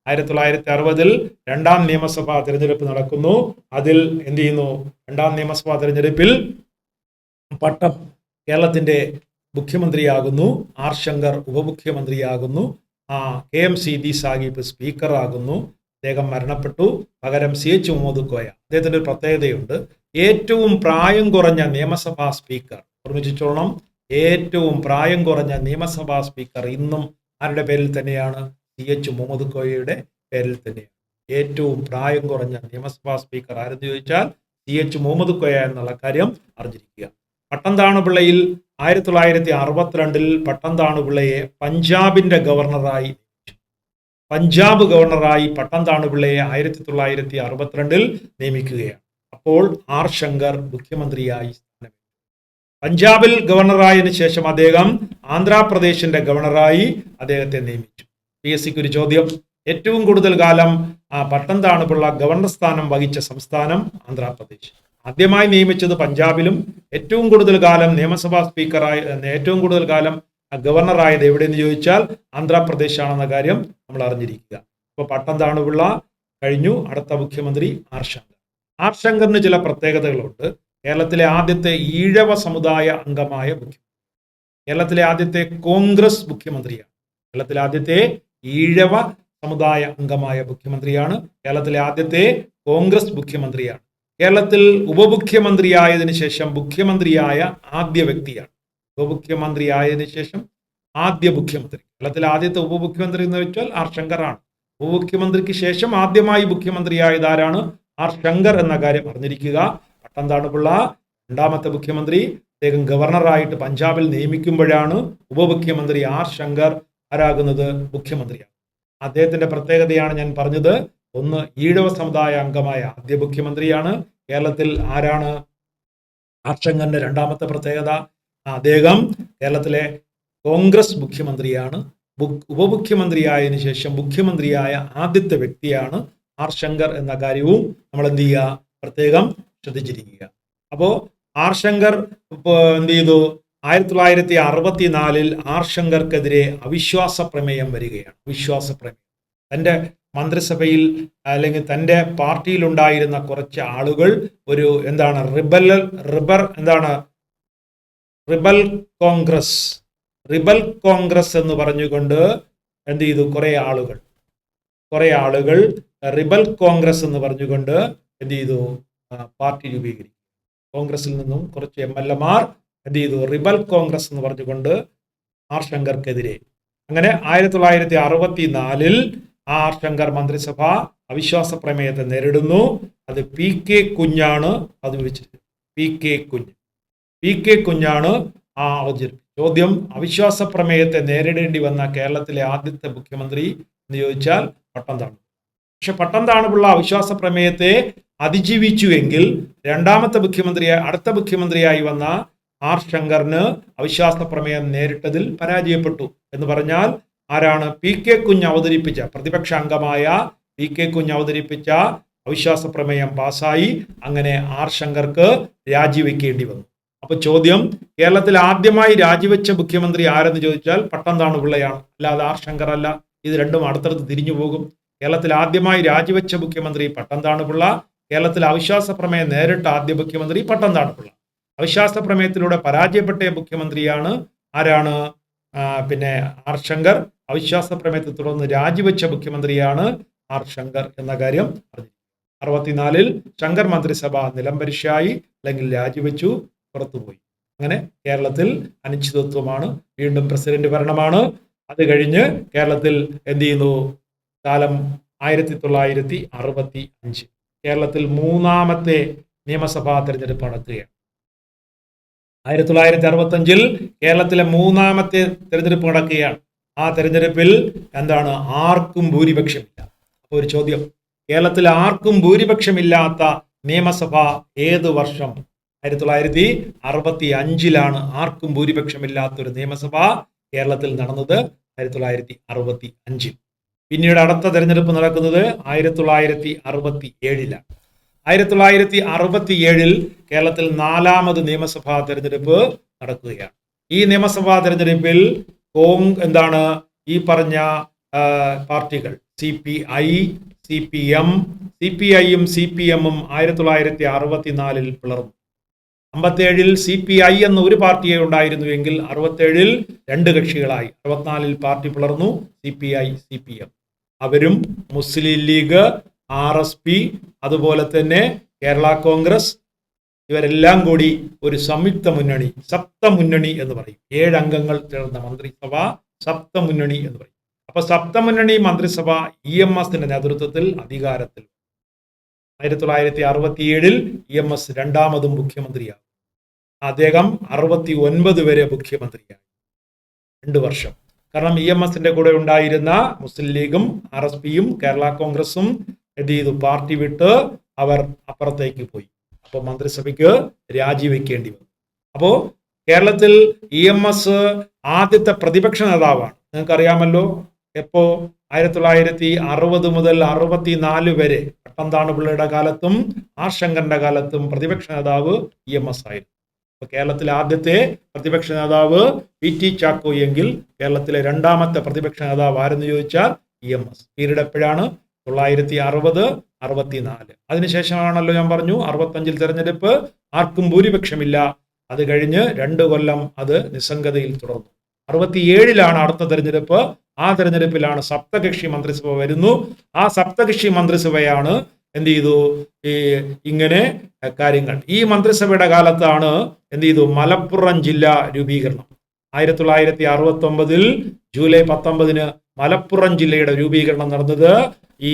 1960 രണ്ടാം നിയമസഭാ തെരഞ്ഞെടുപ്പ് നടക്കുന്നു. അതിൽ എന്ത് ചെയ്യുന്നു? രണ്ടാം നിയമസഭാ തെരഞ്ഞെടുപ്പിൽ പട്ടം കേരളത്തിന്റെ മുഖ്യമന്ത്രിയാകുന്നു, R ശങ്കർ ഉപമുഖ്യമന്ത്രിയാകുന്നു, KMCD സാഹിബ് സ്പീക്കറാകുന്നു. അദ്ദേഹം മരണപ്പെട്ടു. പകരം CH മുഹമ്മദ് കോയ. അദ്ദേഹത്തിന്റെ ഒരു പ്രത്യേകതയുണ്ട്, ഏറ്റവും പ്രായം കുറഞ്ഞ നിയമസഭാ സ്പീക്കർ. ഓർമ്മിച്ചോളണം, ഏറ്റവും പ്രായം കുറഞ്ഞ നിയമസഭാ സ്പീക്കർ ഇന്നും ആരുടെ പേരിൽ തന്നെയാണ്? CH മുഹമ്മദ് കോയയുടെ പേരിൽ തന്നെയാണ്. ഏറ്റവും പ്രായം കുറഞ്ഞ നിയമസഭാ സ്പീക്കർ ആരെന്ന് ചോദിച്ചാൽ CH മുഹമ്മദ് കോയ എന്നുള്ള കാര്യം അറിഞ്ഞിരിക്കുക. പട്ടംതാണുപിള്ളയിൽ 1962 പട്ടംതാണുപിള്ളയെ പഞ്ചാബിന്റെ ഗവർണറായി നിയമിച്ചു. പഞ്ചാബ് ഗവർണറായി പട്ടംതാണുപിള്ളയെ 1962 നിയമിക്കുകയാണ്. അപ്പോൾ R ശങ്കർ മുഖ്യമന്ത്രിയായി സ്ഥാനമേറ്റു. പഞ്ചാബിൽ ഗവർണറായതിനു ശേഷം അദ്ദേഹം ആന്ധ്രാപ്രദേശിന്റെ ഗവർണറായി അദ്ദേഹത്തെ നിയമിച്ചു. PSCക്ക് ഒരു ചോദ്യം, ഏറ്റവും കൂടുതൽ കാലം പട്ടംതാണുപിള്ള ഗവർണർ സ്ഥാനം വഹിച്ച സംസ്ഥാനം ആന്ധ്രാപ്രദേശ്. ആദ്യമായി നിയമിച്ചത് പഞ്ചാബിലും ഏറ്റവും കൂടുതൽ കാലം നിയമസഭാ സ്പീക്കറായ ഏറ്റവും കൂടുതൽ കാലം ഗവർണറായത് എവിടെയെന്ന് ചോദിച്ചാൽ ആന്ധ്രാപ്രദേശ് ആണെന്ന കാര്യം നമ്മൾ അറിഞ്ഞിരിക്കുക. അപ്പൊ പട്ടംതാണുപിള്ള കഴിഞ്ഞു. അടുത്ത മുഖ്യമന്ത്രി R ശങ്കർ. R ശങ്കറിന് ചില പ്രത്യേകതകളുണ്ട്. കേരളത്തിലെ ആദ്യത്തെ ഈഴവ സമുദായ അംഗമായ മുഖ്യമന്ത്രി, കേരളത്തിലെ ആദ്യത്തെ കോൺഗ്രസ് മുഖ്യമന്ത്രിയാണ്. കേരളത്തിലെ ആദ്യത്തെ ഈഴവ സമുദായ അംഗമായ മുഖ്യമന്ത്രിയാണ്. കേരളത്തിലെ ആദ്യത്തെ കോൺഗ്രസ് മുഖ്യമന്ത്രിയാണ്. കേരളത്തിൽ ഉപമുഖ്യമന്ത്രിയായതിനു ശേഷം മുഖ്യമന്ത്രിയായ ആദ്യ വ്യക്തിയാണ്. ഉപമുഖ്യമന്ത്രിയായതിനു ശേഷം ആദ്യ മുഖ്യമന്ത്രി. കേരളത്തിലെ ആദ്യത്തെ ഉപമുഖ്യമന്ത്രി എന്ന് വെച്ചാൽ R ശങ്കറാണ്. ഉപമുഖ്യമന്ത്രിക്ക് ശേഷം ആദ്യമായി മുഖ്യമന്ത്രിയായത് ആരാണ്? R ശങ്കർ എന്ന കാര്യം അറിഞ്ഞിരിക്കുക. പട്ടംതാണുപിള്ള രണ്ടാമത്തെ മുഖ്യമന്ത്രി. അദ്ദേഹം ഗവർണറായിട്ട് പഞ്ചാബിൽ നിയമിക്കുമ്പോഴാണ് ഉപമുഖ്യമന്ത്രി R ശങ്കർ ആരാകുന്നത്? മുഖ്യമന്ത്രിയാണ്. അദ്ദേഹത്തിന്റെ പ്രത്യേകതയാണ് ഞാൻ പറഞ്ഞത്. ഒന്ന്, ഈഴവ സമുദായ അംഗമായ ആദ്യ മുഖ്യമന്ത്രിയാണ്. കേരളത്തിൽ ആരാണ് R ശങ്കറിന്റെ രണ്ടാമത്തെ പ്രത്യേകത? അദ്ദേഹം കേരളത്തിലെ കോൺഗ്രസ് മുഖ്യമന്ത്രിയാണ്. ഉപമുഖ്യമന്ത്രിയായതിനു ശേഷം മുഖ്യമന്ത്രിയായ ആദ്യത്തെ വ്യക്തിയാണ് R ശങ്കർ എന്ന കാര്യവും നമ്മൾ എന്ത് ചെയ്യുക? പ്രത്യേകം ശ്രദ്ധിച്ചിരിക്കുക. അപ്പോ R ശങ്കർ എന്ത് ചെയ്തു? 1964 R ശങ്കർക്കെതിരെ അവിശ്വാസ പ്രമേയം വരികയാണ്. വിശ്വാസ പ്രമേയം. തന്റെ മന്ത്രിസഭയിൽ അല്ലെങ്കിൽ തന്റെ പാർട്ടിയിൽ ഉണ്ടായിരുന്ന കുറച്ച് ആളുകൾ ഒരു റിബൽ കോൺഗ്രസ് എന്ന് പറഞ്ഞുകൊണ്ട് എന്ത് ചെയ്തു? കുറെ ആളുകൾ റിബൽ കോൺഗ്രസ് എന്ന് പറഞ്ഞുകൊണ്ട് എന്ത് ചെയ്തു? പാർട്ടി രൂപീകരിക്കും. കോൺഗ്രസിൽ നിന്നും കുറച്ച് MLA എന്ത് ചെയ്തു? റിബൽ കോൺഗ്രസ് എന്ന് പറഞ്ഞുകൊണ്ട് R ശങ്കർക്കെതിരെ. അങ്ങനെ 1964 R ശങ്കർ മന്ത്രിസഭ അവിശ്വാസ പ്രമേയത്തെ നേരിടുന്നു. അത് PK കുഞ്ഞാണ് അത് വിളിച്ചിട്ട്. PK കുഞ്ഞാണ് അവതരിപ്പിച്ചത്. ചോദ്യം, അവിശ്വാസ പ്രമേയത്തെ നേരിടേണ്ടി വന്ന കേരളത്തിലെ ആദ്യത്തെ മുഖ്യമന്ത്രി എന്ന് ചോദിച്ചാൽ പട്ടംതാണുപിള്ള. പക്ഷെ പട്ടംതാണുപിള്ള അവിശ്വാസ പ്രമേയത്തെ അതിജീവിച്ചുവെങ്കിൽ അടുത്ത മുഖ്യമന്ത്രിയായി വന്ന R ശങ്കറിന് അവിശ്വാസ പ്രമേയം നേരിട്ടതിൽ പരാജയപ്പെട്ടു. എന്ന് പറഞ്ഞാൽ ആരാണ്? PK കുഞ്ഞ് അവതരിപ്പിച്ച, പ്രതിപക്ഷ അംഗമായ PK കുഞ്ഞ് അവതരിപ്പിച്ച അവിശ്വാസ പ്രമേയം പാസ്സായി. അങ്ങനെ R ശങ്കർക്ക് രാജിവെക്കേണ്ടി വന്നു. അപ്പൊ ചോദ്യം, കേരളത്തിൽ ആദ്യമായി രാജിവെച്ച മുഖ്യമന്ത്രി ആരെന്ന് ചോദിച്ചാൽ പട്ടംതാണുപിള്ളയാണ്, അല്ലാതെ R ശങ്കർ അല്ല. ഇത് രണ്ടും അടുത്തടുത്ത് തിരിഞ്ഞു പോകും. കേരളത്തിൽ ആദ്യമായി രാജിവെച്ച മുഖ്യമന്ത്രി പട്ടംതാണുപിള്ള. കേരളത്തിൽ അവിശ്വാസ പ്രമേയം നേരിട്ട ആദ്യ മുഖ്യമന്ത്രി പട്ടംതാണുപിള്ള. അവിശ്വാസ പ്രമേയത്തിലൂടെ പരാജയപ്പെട്ട മുഖ്യമന്ത്രിയാണ് ആരാണ്? R ശങ്കർ. അവിശ്വാസ പ്രമേയത്തെ തുടർന്ന് രാജിവെച്ച മുഖ്യമന്ത്രിയാണ് R ശങ്കർ എന്ന കാര്യം അറിഞ്ഞു. 64 ശങ്കർ മന്ത്രിസഭ നിലംപരിശായി, അല്ലെങ്കിൽ രാജിവെച്ചു, പുറത്തുപോയി. അങ്ങനെ കേരളത്തിൽ അനിശ്ചിതത്വമാണ്. വീണ്ടും പ്രസിഡന്റ് ഭരണമാണ്. അത് കഴിഞ്ഞ് കേരളത്തിൽ എന്ത് ചെയ്യുന്നു? കാലം 1965 കേരളത്തിൽ മൂന്നാമത്തെ നിയമസഭാ തെരഞ്ഞെടുപ്പ് നടക്കുകയാണ്. 1965 കേരളത്തിലെ മൂന്നാമത്തെ തെരഞ്ഞെടുപ്പ് നടക്കുകയാണ്. ആ തെരഞ്ഞെടുപ്പിൽ ആർക്കും ഭൂരിപക്ഷമില്ല. അപ്പോൾ ഒരു ചോദ്യം, കേരളത്തിൽ ആർക്കും ഭൂരിപക്ഷമില്ലാത്ത നിയമസഭ ഏത് വർഷം? 1965 ആർക്കും ഭൂരിപക്ഷമില്ലാത്തൊരു നിയമസഭ കേരളത്തിൽ നടന്നത് 1965. പിന്നീട് അടുത്ത തെരഞ്ഞെടുപ്പ് നടക്കുന്നത് 1967 1967 കേരളത്തിൽ 4ാമത് നിയമസഭാ തെരഞ്ഞെടുപ്പ് നടക്കുകയാണ്. ഈ നിയമസഭാ തെരഞ്ഞെടുപ്പിൽ ഈ പറഞ്ഞ പാർട്ടികൾ CPI, CPM, CPIയും CPMും 1964 പിളർന്നു. 57 CPI എന്ന ഒരു പാർട്ടിയെ ഉണ്ടായിരുന്നുവെങ്കിൽ 67 രണ്ട് കക്ഷികളായി. 64 പാർട്ടി പിളർന്നു, CPI, CPM. അവരും മുസ്ലിം ലീഗ്, RSP, അതുപോലെ തന്നെ കേരള കോൺഗ്രസ്, ഇവരെല്ലാം കൂടി ഒരു സംയുക്ത മുന്നണി, സപ്തമുന്നണി എന്ന് പറയും. 7 അംഗങ്ങൾ ചേർന്ന മന്ത്രിസഭ സപ്തമുന്നണി എന്ന് പറയും. അപ്പൊ സപ്തമുന്നണി മന്ത്രിസഭ EMSന്റെ നേതൃത്വത്തിൽ അധികാരത്തിൽ. 1967 EMS 2ാമതും മുഖ്യമന്ത്രിയാകും. അദ്ദേഹം 69 വരെ മുഖ്യമന്ത്രിയായി, 2 വർഷം. കാരണം EMSന്റെ കൂടെ ഉണ്ടായിരുന്ന മുസ്ലിം ലീഗും RSPയും കേരള കോൺഗ്രസും എന്ത് ചെയ്തു? പാർട്ടി വിട്ട് അവർ അപ്പുറത്തേക്ക് പോയി. അപ്പോൾ മന്ത്രിസഭയ്ക്ക് രാജിവെക്കേണ്ടി വന്നു. അപ്പോൾ കേരളത്തിൽ EMS ആദ്യത്തെ പ്രതിപക്ഷ നേതാവാണ്. നിങ്ങൾക്കറിയാമല്ലോ, എപ്പോ 1960 മുതൽ 64 വരെ പട്ടംതാണുപിള്ളയുടെ കാലത്തും ശങ്കരന്റെ കാലത്തും പ്രതിപക്ഷ നേതാവ് EMS ആയിരുന്നു. അപ്പൊ കേരളത്തിലെ ആദ്യത്തെ പ്രതിപക്ഷ നേതാവ് PT ചാക്കോ എങ്കിൽ കേരളത്തിലെ 2ാമത്തെ പ്രതിപക്ഷ നേതാവ് ആരെന്ന് ചോദിച്ചാൽ EMS. പീരീഡ് എപ്പോഴാണ്? 1960, 64. അതിനുശേഷമാണല്ലോ ഞാൻ പറഞ്ഞു 65 തെരഞ്ഞെടുപ്പ്, ആർക്കും ഭൂരിപക്ഷമില്ല. അത് കഴിഞ്ഞ് 2 കൊല്ലം അത് നിസ്സംഗതയിൽ തുടർന്നു. 67 അടുത്ത തെരഞ്ഞെടുപ്പ്. ആ തെരഞ്ഞെടുപ്പിലാണ് സപ്തകക്ഷി മന്ത്രിസഭ വരുന്നു. ആ സപ്തകക്ഷി മന്ത്രിസഭയാണ് എന്ത് ചെയ്തു? ഇങ്ങനെ കാര്യങ്ങൾ. ഈ മന്ത്രിസഭയുടെ കാലത്താണ് എന്ത് ചെയ്തു? മലപ്പുറം ജില്ലാ രൂപീകരണം. 1969 ജൂലൈ 19 മലപ്പുറം ജില്ലയുടെ രൂപീകരണം നടന്നത് ഈ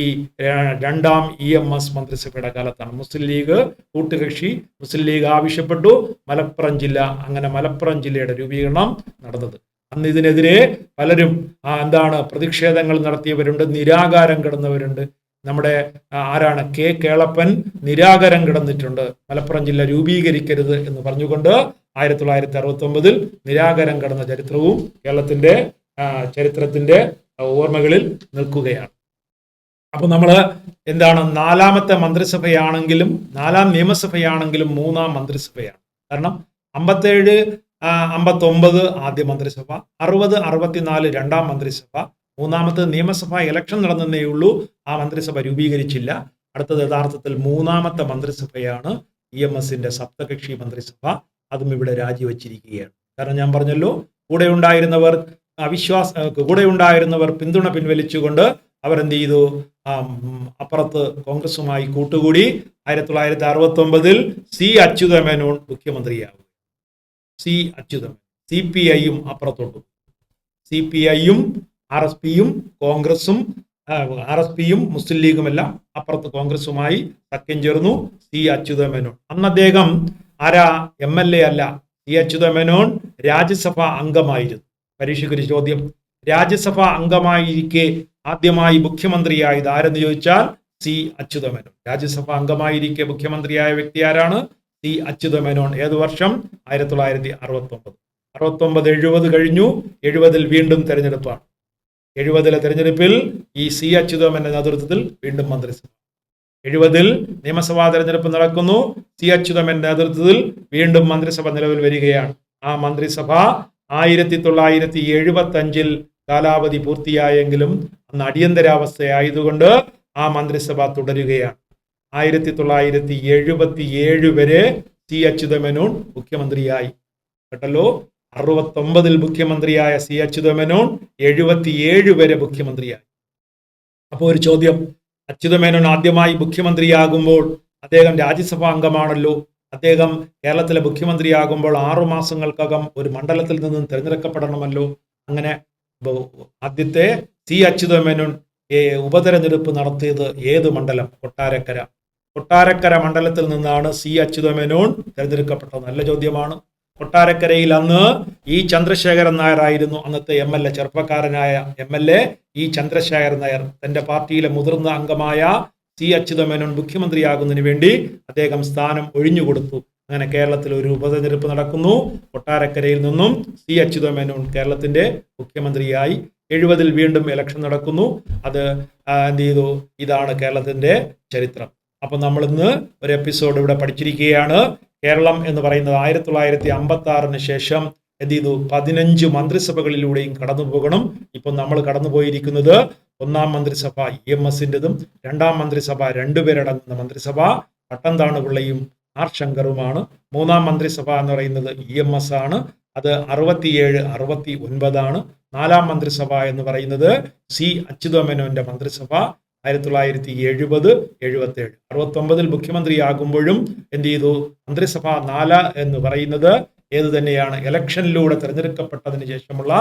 2ാം EMS മന്ത്രിസഭയുടെ കാലത്താണ്. മുസ്ലിം ലീഗ് കൂട്ടുകക്ഷി, മുസ്ലിം ലീഗ് ആവശ്യപ്പെട്ടു, മലപ്പുറം ജില്ല, അങ്ങനെ മലപ്പുറം ജില്ലയുടെ രൂപീകരണം നടന്നത്. അന്ന് ഇതിനെതിരെ പലരും പ്രതിഷേധങ്ങൾ നടത്തിയവരുണ്ട്, നിരാകാരം കിടന്നവരുണ്ട്. നമ്മുടെ ആരാണ്? കേളപ്പൻ നിരാകാരം കിടന്നിട്ടുണ്ട്. മലപ്പുറം ജില്ല രൂപീകരിക്കരുത് എന്ന് പറഞ്ഞുകൊണ്ട് 1969 നിരാകാരം കിടന്ന ചരിത്രവും കേരളത്തിന്റെ ചരിത്രത്തിന്റെ ഓർമ്മകളിൽ നിൽക്കുകയാണ്. അപ്പൊ നമ്മള് 4ാമത്തെ മന്ത്രിസഭയാണെങ്കിലും 4ാം നിയമസഭയാണെങ്കിലും 3ാം മന്ത്രിസഭയാണ്. കാരണം 57, 59 ആദ്യ മന്ത്രിസഭ, 60, 64 2ാം മന്ത്രിസഭ, 3ാമത്തെ നിയമസഭ ഇലക്ഷൻ നടന്നേ ഉള്ളൂ. ആ മന്ത്രിസഭ രൂപീകരിച്ചില്ല. അടുത്തത് യഥാർത്ഥത്തിൽ 3ാമത്തെ മന്ത്രിസഭയാണ് EMSന്റെ സപ്തകക്ഷി മന്ത്രിസഭ. അതും ഇവിടെ രാജിവെച്ചിരിക്കുകയാണ്. കാരണം ഞാൻ പറഞ്ഞല്ലോ, കൂടെ ഉണ്ടായിരുന്നവർ പിന്തുണ പിൻവലിച്ചുകൊണ്ട് അവരെന്ത് ചെയ്തു? അപ്പുറത്ത് കോൺഗ്രസുമായി കൂട്ടുകൂടി. 1969 C. അച്യുതമേനോൻ മുഖ്യമന്ത്രിയാവും. C. അച്യുതമേനോൻ. CPIയും അപ്പുറത്തോട്ടു. CPIയും RSPയും കോൺഗ്രസും RSPയും മുസ്ലിം ലീഗുമെല്ലാം അപ്പുറത്ത് കോൺഗ്രസുമായി സഖ്യം ചേർന്നു. C. അച്യുതമേനോൻ. അന്ന് അദ്ദേഹം MLA അല്ല. C. അച്യുതമേനോൻ രാജ്യസഭാ അംഗമായിരുന്നു. പരീക്ഷയ്ക്കൊരു ചോദ്യം. രാജ്യസഭാ അംഗമായിരിക്കെ ആദ്യമായി മുഖ്യമന്ത്രിയായത് ആരെന്ന് ചോദിച്ചാൽ C. അച്യുതമേനോൻ. രാജ്യസഭാ അംഗമായിരിക്കെ മുഖ്യമന്ത്രിയായ വ്യക്തി ആരാണ്? C. അച്യുതമേനോൻ. ഏത് വർഷം? 1969. 69-70 കഴിഞ്ഞു. 70 വീണ്ടും തെരഞ്ഞെടുപ്പാണ്. 70 തെരഞ്ഞെടുപ്പിൽ ഈ C. അച്യുതമേനോന്റെ നേതൃത്വത്തിൽ വീണ്ടും മന്ത്രിസഭ. 70 നിയമസഭാ തെരഞ്ഞെടുപ്പ് നടക്കുന്നു. C. അച്യുതമേനോന്റെ നേതൃത്വത്തിൽ വീണ്ടും മന്ത്രിസഭ നിലവിൽ വരികയാണ്. ആ മന്ത്രിസഭ 1975 കാലാവധി പൂർത്തിയായെങ്കിലും അന്ന് അടിയന്തരാവസ്ഥയായതുകൊണ്ട് ആ മന്ത്രിസഭ തുടരുകയാണ്. 1977 വരെ C. അച്യുതമേനോൻ മുഖ്യമന്ത്രിയായി. കേട്ടല്ലോ, 69 മുഖ്യമന്ത്രിയായ C. അച്യുതമേനോൻ 77 വരെ മുഖ്യമന്ത്രിയായി. അപ്പോൾ ഒരു ചോദ്യം, അച്യുതമേനോൻ ആദ്യമായി മുഖ്യമന്ത്രിയാകുമ്പോൾ അദ്ദേഹം രാജ്യസഭാ അംഗമാണല്ലോ. അദ്ദേഹം കേരളത്തിലെ മുഖ്യമന്ത്രിയാകുമ്പോൾ 6 മാസങ്ങൾക്കകം ഒരു മണ്ഡലത്തിൽ നിന്നും തിരഞ്ഞെടുക്കപ്പെടണമല്ലോ. അങ്ങനെ ആദ്യത്തെ C. അച്യുതമേനോൻ ഉപതെരഞ്ഞെടുപ്പ് നടത്തിയത് ഏത് മണ്ഡലം? കൊട്ടാരക്കര. കൊട്ടാരക്കര മണ്ഡലത്തിൽ നിന്നാണ് C. അച്യുതമേനോൻ തിരഞ്ഞെടുക്കപ്പെട്ടത്. നല്ല ചോദ്യമാണ്. കൊട്ടാരക്കരയിൽ അന്ന് E. ചന്ദ്രശേഖരൻ നായർ ആയിരുന്നു അന്നത്തെ MLA. ചെറുപ്പക്കാരനായ MLA E. ചന്ദ്രശേഖരൻ നായർ തന്റെ പാർട്ടിയിലെ മുതിർന്ന അംഗമായ C. അച്യുതമേനോൻ മുഖ്യമന്ത്രിയാകുന്നതിന് വേണ്ടി അദ്ദേഹം സ്ഥാനം ഒഴിഞ്ഞുകൊടുത്തു. അങ്ങനെ കേരളത്തിൽ ഒരു ഉപതെരഞ്ഞെടുപ്പ് നടക്കുന്നു. കൊട്ടാരക്കരയിൽ നിന്നും C. അച്യുതമേനോൻ കേരളത്തിന്റെ മുഖ്യമന്ത്രിയായി 70 വീണ്ടും ഇലക്ഷൻ നടക്കുന്നു. അത് എന്ത് ചെയ്തു? ഇതാണ് കേരളത്തിന്റെ ചരിത്രം. അപ്പൊ നമ്മൾ ഇന്ന് ഒരു എപ്പിസോഡ് ഇവിടെ പഠിച്ചിരിക്കുകയാണ്. കേരളം എന്ന് പറയുന്നത് 1956 ശേഷം എന്ത് ചെയ്തു? 15 മന്ത്രിസഭകളിലൂടെയും കടന്നു പോകണം. ഇപ്പൊ നമ്മൾ കടന്നുപോയിരിക്കുന്നത് ഒന്നാം മന്ത്രിസഭ EMSന്റെതും, രണ്ടാം മന്ത്രിസഭ 2 പേരടങ്ങുന്ന മന്ത്രിസഭ പട്ടംതാണു പിള്ളയും ആർ ശങ്കറുമാണ്. മൂന്നാം മന്ത്രിസഭ എന്ന് പറയുന്നത് EMS ആണ്. അത് 67, 69 നാലാം മന്ത്രിസഭ എന്ന് പറയുന്നത് C അച്യുതമേനോന്റെ മന്ത്രിസഭ 1970, 77. 69 മുഖ്യമന്ത്രിയാകുമ്പോഴും എന്ത് ചെയ്തു? മന്ത്രിസഭ 4 എന്ന് പറയുന്നത് ഏത് തന്നെയാണ്? ഇലക്ഷനിലൂടെ തിരഞ്ഞെടുക്കപ്പെട്ടതിന് ശേഷമുള്ള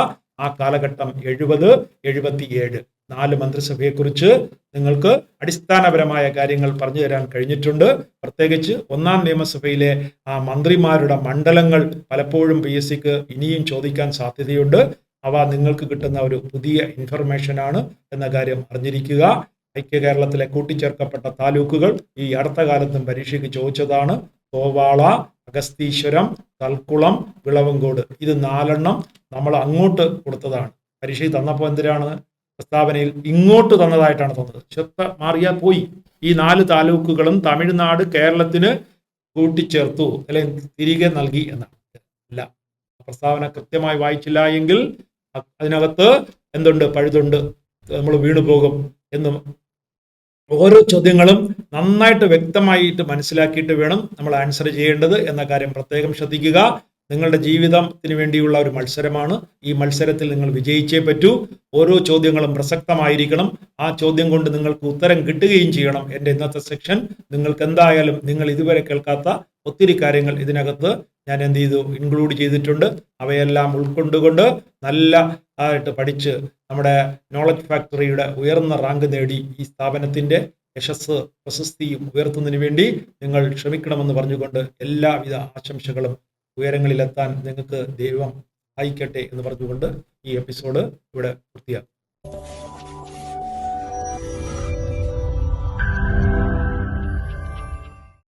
ആ കാലഘട്ടം 70, 77. 4 മന്ത്രിസഭയെക്കുറിച്ച് നിങ്ങൾക്ക് അടിസ്ഥാനപരമായ കാര്യങ്ങൾ പറഞ്ഞു തരാൻ കഴിഞ്ഞിട്ടുണ്ട്. പ്രത്യേകിച്ച് ഒന്നാം നിയമസഭയിലെ ആ മന്ത്രിമാരുടെ മണ്ഡലങ്ങൾ പലപ്പോഴും PSCക്ക് ഇനിയും ചോദിക്കാൻ സാധ്യതയുണ്ട്. അവ നിങ്ങൾക്ക് കിട്ടുന്ന ഒരു പുതിയ ഇൻഫർമേഷനാണ് എന്ന കാര്യം അറിഞ്ഞിരിക്കുക. ഐക്യ കേരളത്തിലെ കൂട്ടിച്ചേർക്കപ്പെട്ട താലൂക്കുകൾ ഈ അടുത്ത കാലത്തും പരീക്ഷയ്ക്ക് ചോദിച്ചതാണ്. തോവാള, അഗസ്തീശ്വരം, തൽക്കുളം, വിളവങ്കോട്. ഇത് 4 നമ്മൾ അങ്ങോട്ട് കൊടുത്തതാണ്. പരീക്ഷയ്ക്ക് തന്നപ്പോൾ എന്തിനാണ് പ്രസ്താവനയിൽ ഇങ്ങോട്ട് തന്നതായിട്ടാണ് തന്നത്. ശ്രദ്ധ മാറിയാൽ പോയി. ഈ 4 താലൂക്കുകളും തമിഴ്നാട് കേരളത്തിന് കൂട്ടിച്ചേർത്തു അല്ലെങ്കിൽ തിരികെ നൽകി എന്നാണ്. അല്ല, പ്രസ്താവന കൃത്യമായി വായിച്ചില്ല എങ്കിൽ അതിനകത്ത് എന്തുണ്ട്? പഴുതുണ്ട്, നമ്മൾ വീണുപോകും എന്ന്. ഓരോ ചോദ്യങ്ങളും നന്നായിട്ട് വ്യക്തമായിട്ട് മനസ്സിലാക്കിയിട്ട് വേണം നമ്മൾ ആൻസർ ചെയ്യേണ്ടത് എന്ന കാര്യം പ്രത്യേകം ശ്രദ്ധിക്കുക. നിങ്ങളുടെ ജീവിതത്തിന് വേണ്ടിയുള്ള ഒരു മത്സരമാണ്. ഈ മത്സരത്തിൽ നിങ്ങൾ വിജയിച്ചേ പറ്റൂ. ഓരോ ചോദ്യങ്ങളും പ്രസക്തമായിരിക്കണം. ആ ചോദ്യം കൊണ്ട് നിങ്ങൾക്ക് ഉത്തരം കിട്ടുകയും ചെയ്യണം. എൻ്റെ ഇന്നത്തെ സെക്ഷൻ നിങ്ങൾക്ക് എന്തായാലും നിങ്ങൾ ഇതുവരെ കേൾക്കാത്ത ഒത്തിരി കാര്യങ്ങൾ ഇതിനകത്ത് ഞാൻ എന്ത് ചെയ്തു? ഇൻക്ലൂഡ് ചെയ്തിട്ടുണ്ട്. അവയെല്ലാം ഉൾക്കൊണ്ടുകൊണ്ട് നല്ല ആയിട്ട് പഠിച്ച് നമ്മുടെ നോളജ് ഫാക്ടറിയുടെ ഉയർന്ന റാങ്ക് നേടി ഈ സ്ഥാപനത്തിൻ്റെ യശസ് പ്രശസ്തിയും ഉയർത്തുന്നതിന് വേണ്ടി നിങ്ങൾ ശ്രമിക്കണമെന്ന് പറഞ്ഞുകൊണ്ട് എല്ലാവിധ ആശംസകളും. ഉയരങ്ങളിലെത്താൻ നിങ്ങൾക്ക് ദൈവം സഹായിക്കട്ടെ എന്ന് പറഞ്ഞുകൊണ്ട് ഈ എപ്പിസോഡ് ഇവിടെ പൂർത്തിയാക്കും.